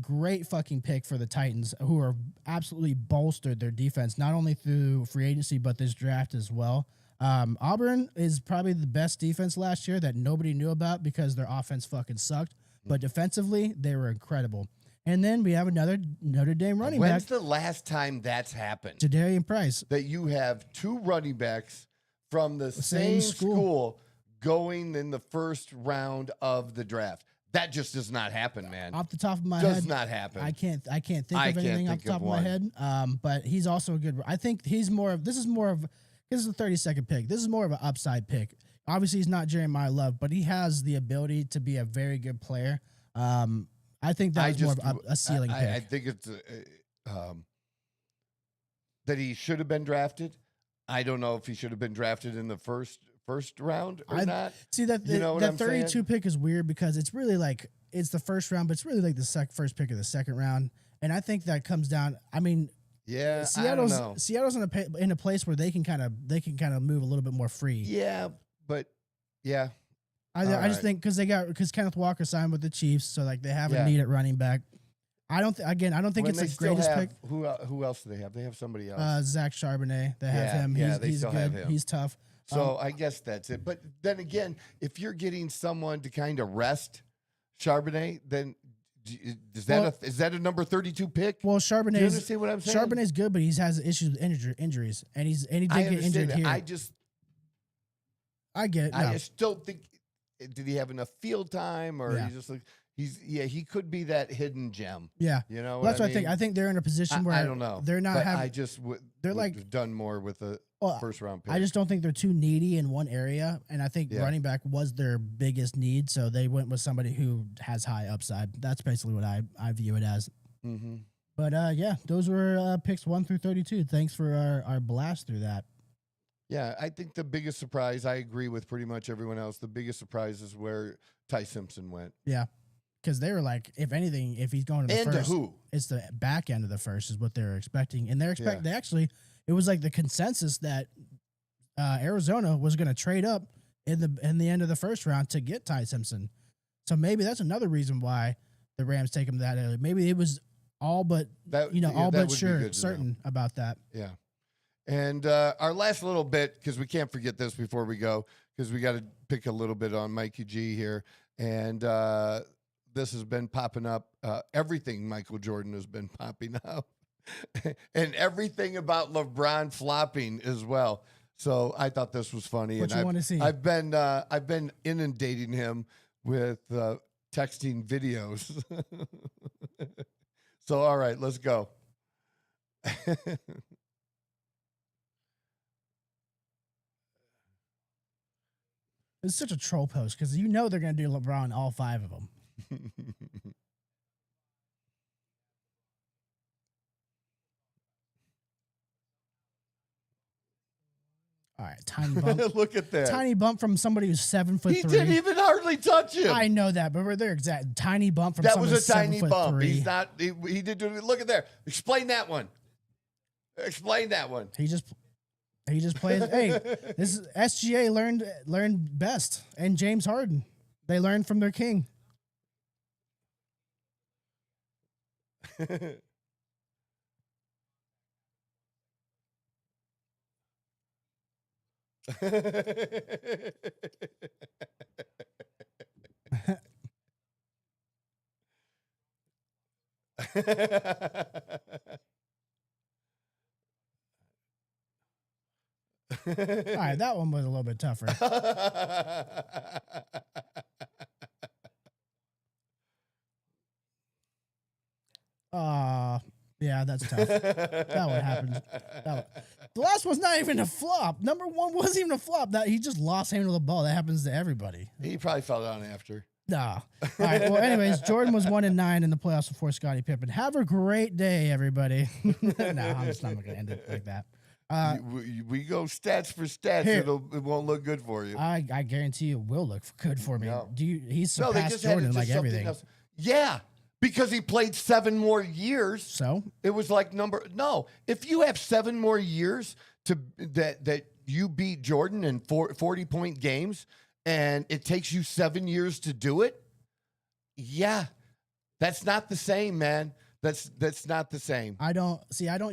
great fucking pick for the Titans, who are absolutely bolstered their defense, not only through free agency, but this draft as well. Auburn is probably the best defense last year that nobody knew about because their offense fucking sucked. But defensively, they were incredible. And then we have another Notre Dame running When's back, the last time that's happened? Jadarian Price. That you have two running backs from the same school going in the first round of the draft. That just does not happen, man. Off the top of my head, Does not happen. I can't think of I anything can't off the think top of of my one. head. But he's also a good. I think he's more of. This is a 32nd pick. This is more of an upside pick. Obviously, he's not Jeremiah Love, but he has the ability to be a very good player. I think that was more of a ceiling pick. I think it's that he should have been drafted. I don't know if he should have been drafted in the first round or not. See that You know what that I'm 32 saying? pick is weird because it's really like it's the first round, but it's really like the first pick of the second round. And I think that comes down. I mean, Yeah, I don't know. Seattle's in a place where they can kind of move a little bit more free. Yeah, but yeah. I All just right. think because Kenneth Walker signed with the Chiefs, so like they have Yeah. a need at running back. I don't think When it's they the still greatest have, pick. Who else do they have? They have somebody else. Zach Charbonnet, they have Yeah, him. yeah, He's, they he's still good. have him. He's tough. So I guess that's it. But then again, if you're getting someone to kind of rest Charbonnet, then is that a number 32 pick? Well, Do you Charbonnet's understand what I'm saying? Charbonnet's good, but he has issues with injuries, and he I did get understand injured that. here. I get it. No. I just don't think. Did he have enough field time, or Yeah. he just like he could be that hidden gem. Yeah. You know, Well, that's what I mean? think. I think they're in a position where I don't know. they're not But having. I just would. they're would like- have done more with a Well, first round pick. I just don't think they're too needy in one area, and I think Yeah. running back was their biggest need, so they went with somebody who has high upside. That's basically what I view it as. Mm-hmm. But yeah, those were picks 1 through 32. Thanks for our blast through that. Yeah, I think the biggest surprise. I agree with pretty much everyone else. The biggest surprise is where Ty Simpson went. Yeah, because they were like, if anything, if he's going to the And to first, who? it's the back end of the first is what they're expecting, and they're Yeah. They actually, it was like the consensus that Arizona was going to trade up in the end of the first round to get Ty Simpson. So maybe that's another reason why the Rams take him that early. Maybe it was all but That all that but would be sure good to know. certain about that. Yeah. And our last little bit, because we can't forget this before we go, because we got to pick a little bit on Mikey G here. And this has been popping up. Everything Michael Jordan has been popping up. And everything about LeBron flopping as well. So I thought this was funny. What and you want to see? I've been inundating him with texting videos. So all right, let's go. It's such a troll post because you know they're going to do LeBron all 5 of them. All right, tiny bump. Look at that. Tiny bump from somebody who's 7'3". He didn't even hardly touch him. I know that, but they're exact. Tiny bump from That someone was a who's tiny bump. 7'3". He's not. He did. Look at there. Explain that one. Explain that one. He just plays. Hey, this is SGA learned best, and James Harden. They learned from their king. All right, that one was a little bit tougher. Yeah, that's tough. That one happens. The last one's not even a flop. Number one wasn't even a flop. That he just lost handle of the ball. That happens to everybody. He probably fell down after. Nah. All right. Well, anyways, Jordan was 1-9 in the playoffs before Scottie Pippen. Have a great day, everybody. I'm just not gonna end it like that. We go stats for stats. Here. It won't look good for you. I guarantee you it will look good for me. No. He's No, they surpassed just had Jordan it like just something everything. else. Yeah, because he played 7 more years. So It was like if you have 7 more years to that you beat Jordan in 40-point games, and it takes you 7 years to do it. Yeah, that's not the same, man. That's not the same. I don't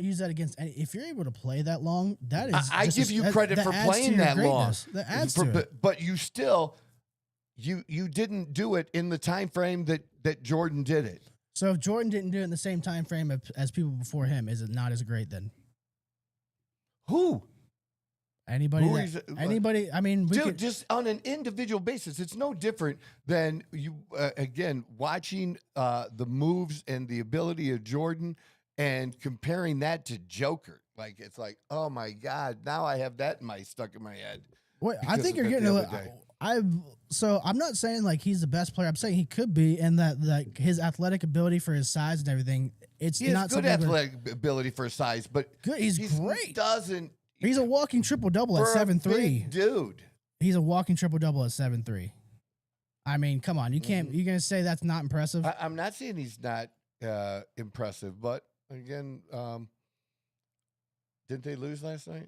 use that against any. If you're able to play that long, that is. I give you credit for playing that long. That adds to it. But you still, you didn't do it in the time frame that Jordan did it. So if Jordan didn't do it in the same time frame as people before him, is it not as great then? Who? Anybody? I mean, Just on an individual basis, it's no different than you. Again, watching the moves and the ability of Jordan and comparing that to Joker. Like it's like, oh my God, now I have that stuck in my head. Wait, I think you're getting a little. So I'm not saying like he's the best player. I'm saying he could be, and that his athletic ability for his size and everything. It's He not has good athletic ability for his size, but good. He's great. He doesn't. He's a walking triple double at 7'3". Dude. He's a walking triple double at 7'3". I mean, come on, you can't. You're gonna say that's not impressive? I'm not saying he's not impressive, but again, didn't they lose last night?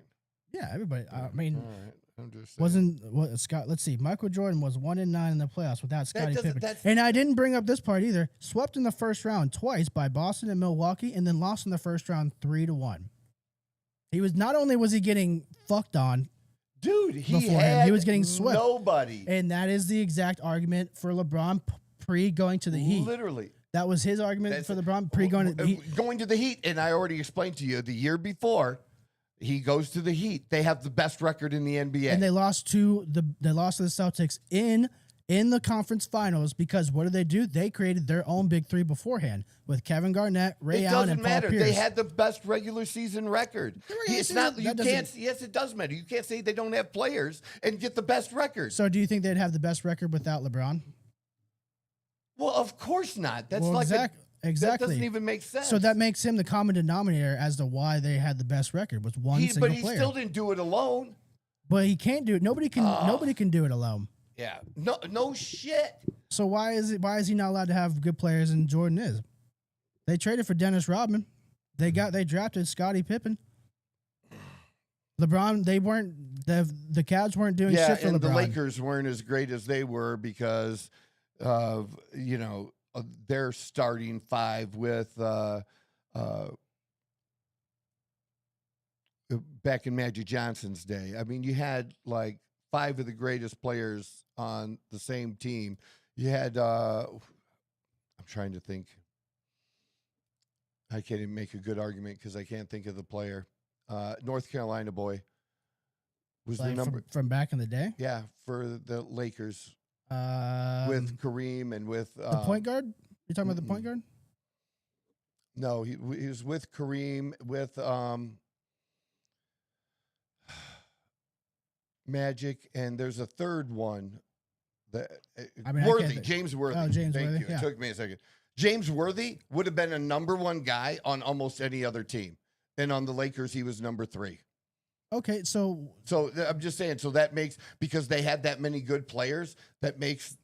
Yeah, everybody. I mean, all right. I'm just saying. Scott? Let's see. Michael Jordan was 1-9 in the playoffs without Scottie Pippen, that's- and I didn't bring up this part either. Swept in the first round twice by Boston and Milwaukee, and then lost in the first round 3-1. He was not only was he getting fucked on, dude. He was getting swept. Nobody, and that is the exact argument for LeBron pre going to the Heat. Literally, that was his argument for LeBron pre going to the Heat. Going to the Heat, and I already explained to you the year before he goes to the Heat. They have the best record in the NBA, and they lost to the Celtics in the conference finals because what did? They created their own big three beforehand with Kevin Garnett, Ray Allen, and Paul Pierce. They had the best regular season record. It's not. You can't. Yes, it does matter. You can't say they don't have players and get the best record. So, do you think they'd have the best record without LeBron? Well, of course not. That's exactly. That doesn't even make sense. So that makes him the common denominator as to why they had the best record was one single player. But he still didn't do it alone. But he can't do it. Nobody can do it alone. Yeah. No shit. So why is he not allowed to have good players and Jordan is? They traded for Dennis Rodman. They drafted Scottie Pippen. LeBron, the Cavs weren't doing shit for and LeBron. The Lakers weren't as great as they were because of their starting five with back in Magic Johnson's day. I mean, you had like 5 of the greatest players on the same team. You had I'm trying to think. I can't even make a good argument because I can't think of the player. North Carolina boy was like the number from back in the day. Yeah, for the Lakers with Kareem and with the point guard. You talking about the point guard? No, he was with Kareem with Magic, and there's a third one that Worthy, James Worthy. Oh, James Thank Worthy. you. Yeah. It took me a second. James Worthy would have been a number 1 guy on almost any other team, and on the Lakers he was number 3. Okay, so I'm just saying. So that makes, because they had that many good players, that makes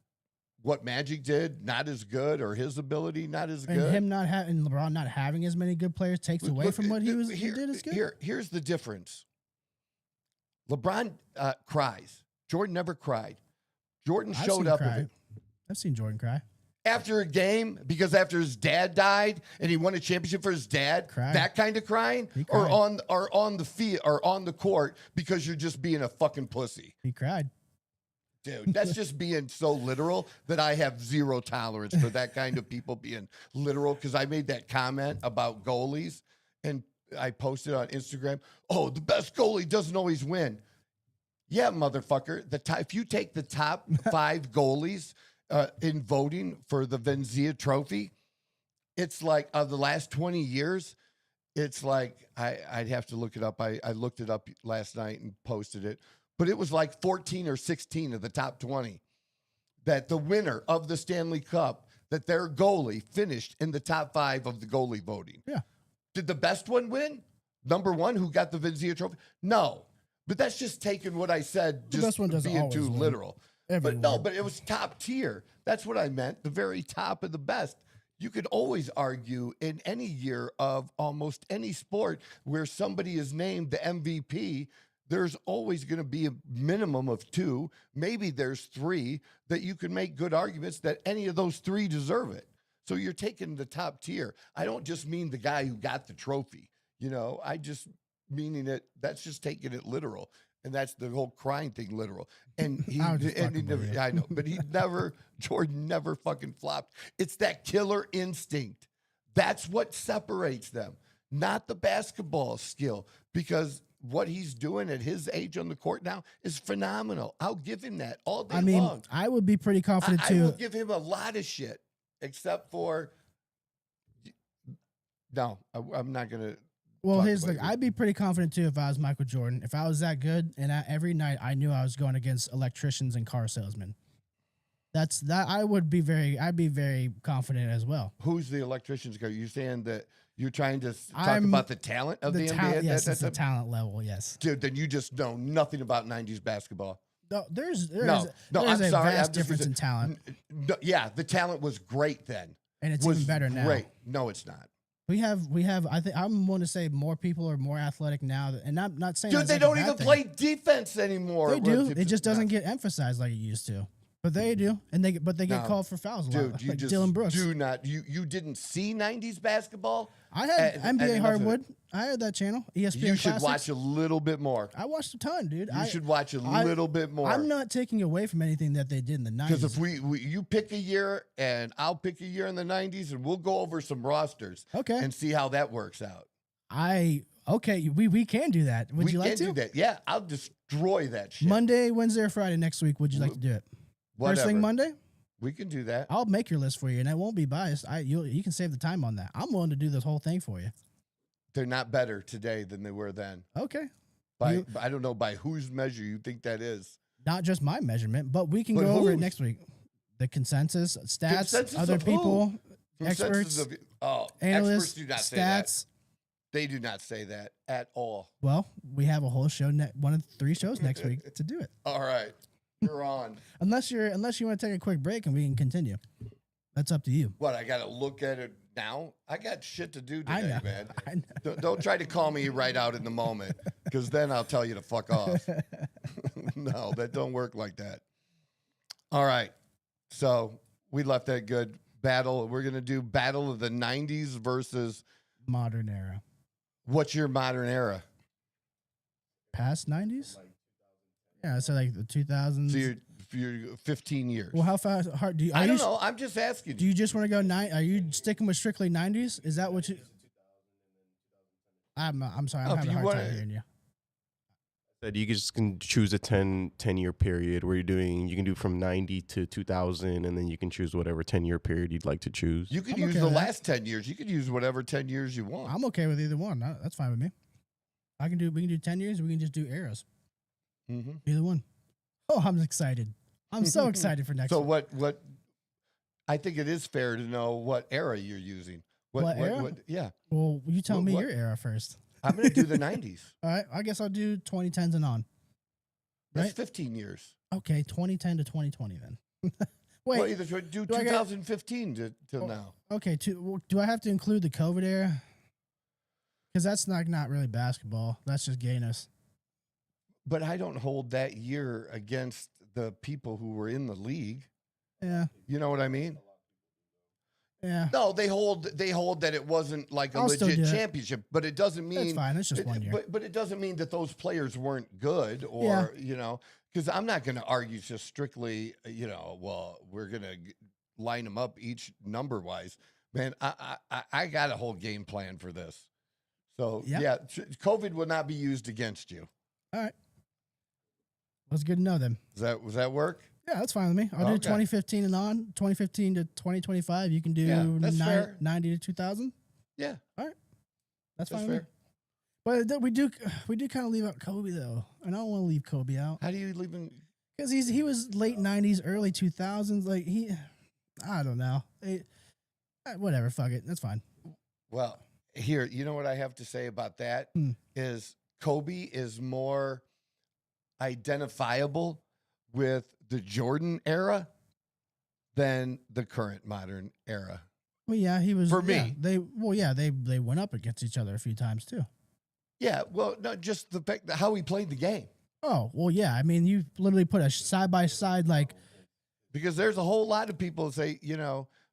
what Magic did not as good, or his ability not as good. And him not having LeBron not having as many good players takes away from what he did as good. Here's the difference. LeBron cries. Jordan never cried. Jordan showed up. I've seen Jordan cry after a game, because after his dad died and he won a championship for his dad, that kind of crying, or on the field or on the court because you're just being a fucking pussy. He cried. Dude, that's just being so literal that I have zero tolerance for that kind of people being literal. Because I made that comment about goalies and I posted on Instagram, oh, the best goalie doesn't always win. Yeah, motherfucker. If you take the top 5 goalies in voting for the Venzia Trophy, it's like of the last 20 years, it's like I'd have to look it up. I looked it up last night and posted it. But it was like 14 or 16 of the top 20 that the winner of the Stanley Cup, that their goalie finished in the top 5 of the goalie voting. Yeah. Did the best one win? Number 1 who got the Venzia Trophy? No. But that's just taking what I said, just best one doesn't being always too win. literal. Everyone. But it was top tier. That's what I meant, the very top of the best. You could always argue in any year of almost any sport where somebody is named the MVP, there's always going to be a minimum of 2, maybe there's 3, that you can make good arguments that any of those 3 deserve it. So you're taking the top tier. I don't just mean the guy who got the trophy. I just meaning it. That's just taking it literal. And that's the whole crying thing literal. And he never, I know, but Jordan never fucking flopped. It's that killer instinct. That's what separates them, not the basketball skill, because what he's doing at his age on the court now is phenomenal. I'll give him that all day long. I would be pretty confident I too. will give him a lot of shit, except for no, I'm not gonna. Well, here's the thing. I'd be pretty confident too if I was Michael Jordan. If I was that good, and every night I knew I was going against electricians and car salesmen. I'd be very confident as well. Who's the electricians guy? You saying that you're trying to talk about the talent of the NBA? Yes, it's the talent level. Yes, dude. Then you just know nothing about '90s basketball. No, there's I'm a sorry, vast difference in talent. No, yeah, the talent was great then, and it's even better now. Great. No, it's not. We have. I think I'm willing to say more people are more athletic now, and I'm not saying. Dude, they don't even play defense anymore. They do. It just doesn't get emphasized like it used to. But they do, and they get called for fouls a lot. Dude, like Dylan Brooks. Do not. You didn't see '90s basketball. I had NBA Hardwood. I had that channel. ESPN. You should Classics. watch a little bit more. I watched a ton, dude. You should watch a little bit more. I'm not taking away from anything that they did in the '90s. Because if you pick a year and I'll pick a year in the '90s, and we'll go over some rosters. Okay. And see how that works out. We can do that. Would you like to? We can do that. Yeah, I'll destroy that shit. Monday, Wednesday, or Friday next week. Would you like to do it? Whatever. First thing Monday? We can do that. I'll make your list for you, and I won't be biased. You can save the time on that. I'm willing to do this whole thing for you. They're not better today than they were then. Okay. I don't know by whose measure you think that is. Not just my measurement, but we can go over it next week. The consensus, stats, other people, experts, analysts, experts do not say stats. That. They do not say that at all. Well, we have a whole show, one of 3 shows next week to do it. All right. You're on. Unless you want to take a quick break and we can continue. That's up to you. What, I got to look at it now? I got shit to do today, man. I know. Don't try to call me right out in the moment, because then I'll tell you to fuck off. No, that don't work like that. All right. So we left that good battle. We're going to do battle of the 90s versus modern era. What's your modern era? Past 90s? Yeah, so like the 2000s. So you're 15 years. Well, how fast? I don't know. I'm just asking. Do you just want to go 9? Are you sticking with strictly 90s? Is that what you? I'm sorry. I'm having a hard time hearing you. Said you just can choose a 10-year period where you can do from 90 to 2000, and then you can choose whatever 10-year period you'd like to choose. You can use the last 10 years. You can use whatever 10 years you want. I'm okay with either one. That's fine with me. We can do 10 years. We can just do eras. Mm-hmm. Either one. Oh, I'm excited. I'm so excited for next. So what? I think it is fair to know what era you're using. What era? Yeah. Well, you tell me your era first. I'm going to do the 90s. All right. I guess I'll do 2010s and on. That's right? 15 years. Okay. 2010 to 2020 then. Wait. Well, either do 2015 till now. Okay. Do I have to include the COVID era? Because that's not really basketball. That's just gayness. But I don't hold that year against the people who were in the league. Yeah. You know what I mean? Yeah. No, they hold that it wasn't like a I'll still legit do it. championship, but it doesn't mean It's fine. It's just 1 year. But it doesn't mean that those players weren't good, or because I'm not going to argue just strictly, well, we're going to line them up each number wise. Man, I got a whole game plan for this. So yeah, COVID will not be used against you. All right. That's good to know then. Was that work? Yeah, that's fine with me. I'll do 2015 and on, 2015 to 2025. You can do 90 to 2000. Yeah. All right. That's fine with me. But we do kind of leave out Kobe though, and I don't want to leave Kobe out. How do you leave him? Because he was late 90s, early 2000s. Like I don't know. Whatever. Fuck it. That's fine. Well, here, you know what I have to say about that is Kobe is more identifiable with the Jordan era than the current modern era. Well, yeah, he was. For me. They went up against each other a few times too. Yeah, well, not just the fact that how he played the game. Oh, well, yeah. I mean, you literally put a side-by-side, like... Because there's a whole lot of people who say,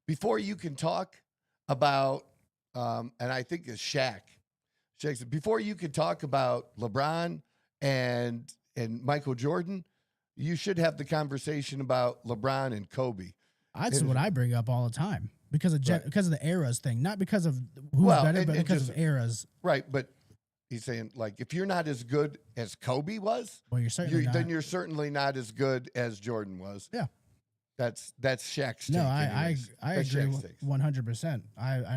before you can talk about, and I think it's Shaq said, before you can talk about LeBron and Michael Jordan, you should have the conversation about LeBron and Kobe. That's what I bring up all the time because of the eras thing, not because of who's better, but because of eras. Right, but he's saying, like, if you're not as good as Kobe was, well, then you're certainly not as good as Jordan was. Yeah. That's Shaq's take. No, I agree 100%.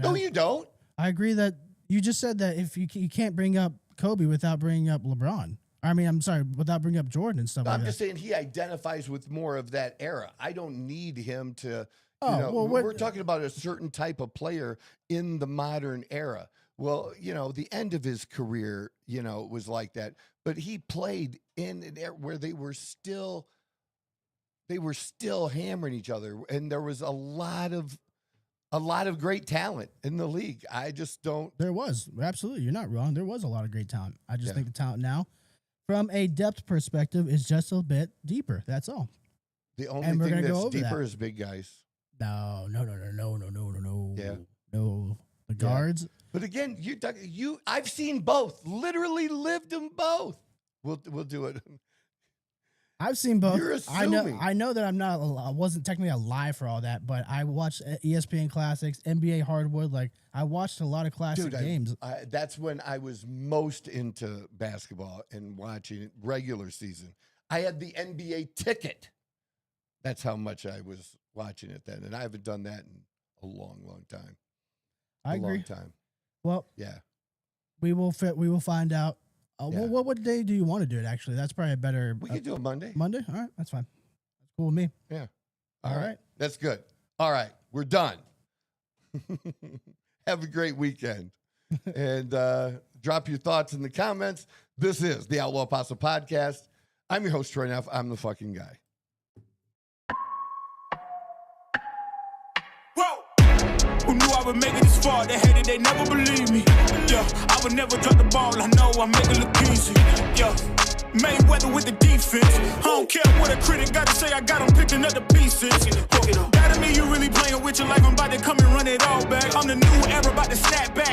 No, you don't. I agree that you just said that if you can't bring up Kobe without bringing up LeBron. I mean, I'm sorry, without bringing up Jordan and stuff like that. I'm just saying he identifies with more of that era. I don't need him to, we're talking about a certain type of player in the modern era. Well, the end of his career, was like that. But he played in an era where they were still hammering each other, and there was a lot of great talent in the league. I just don't. There was, absolutely. You're not wrong. There was a lot of great talent. I just think the talent now, from a depth perspective, is just a bit deeper. That's all. The only thing that's deeper is big guys. No. Yeah. No. The guards. But again, I've seen both. Literally lived them both. We'll do it. I've seen both. You're assuming. I know that I wasn't technically alive for all that, but I watched ESPN Classics, NBA Hardwood. Like, I watched a lot of classic games. That's when I was most into basketball and watching it regular season. I had the NBA ticket. That's how much I was watching it then, and I haven't done that in a long, long time. I agree. Long time. Well, yeah, we will find out. Well, what day do you want to do it? Actually, that's probably a better. We could do it Monday. Monday, all right, that's fine. That's cool with me. Yeah. All right, that's good. All right, we're done. Have a great weekend, and drop your thoughts in the comments. This is the Outlaw Apostle Podcast. I'm your host, Troy Neff. I'm the fucking guy. Who knew I would make it this far? They hated, they never believed me. Yeah, I would never drop the ball. I know I make it look easy. Yeah, Mayweather with the defense. I don't care what a critic got to say. I got them picking up the pieces. That to me, you really playing with your life. I'm about to come and run it all back. I'm the new era, about to snap back.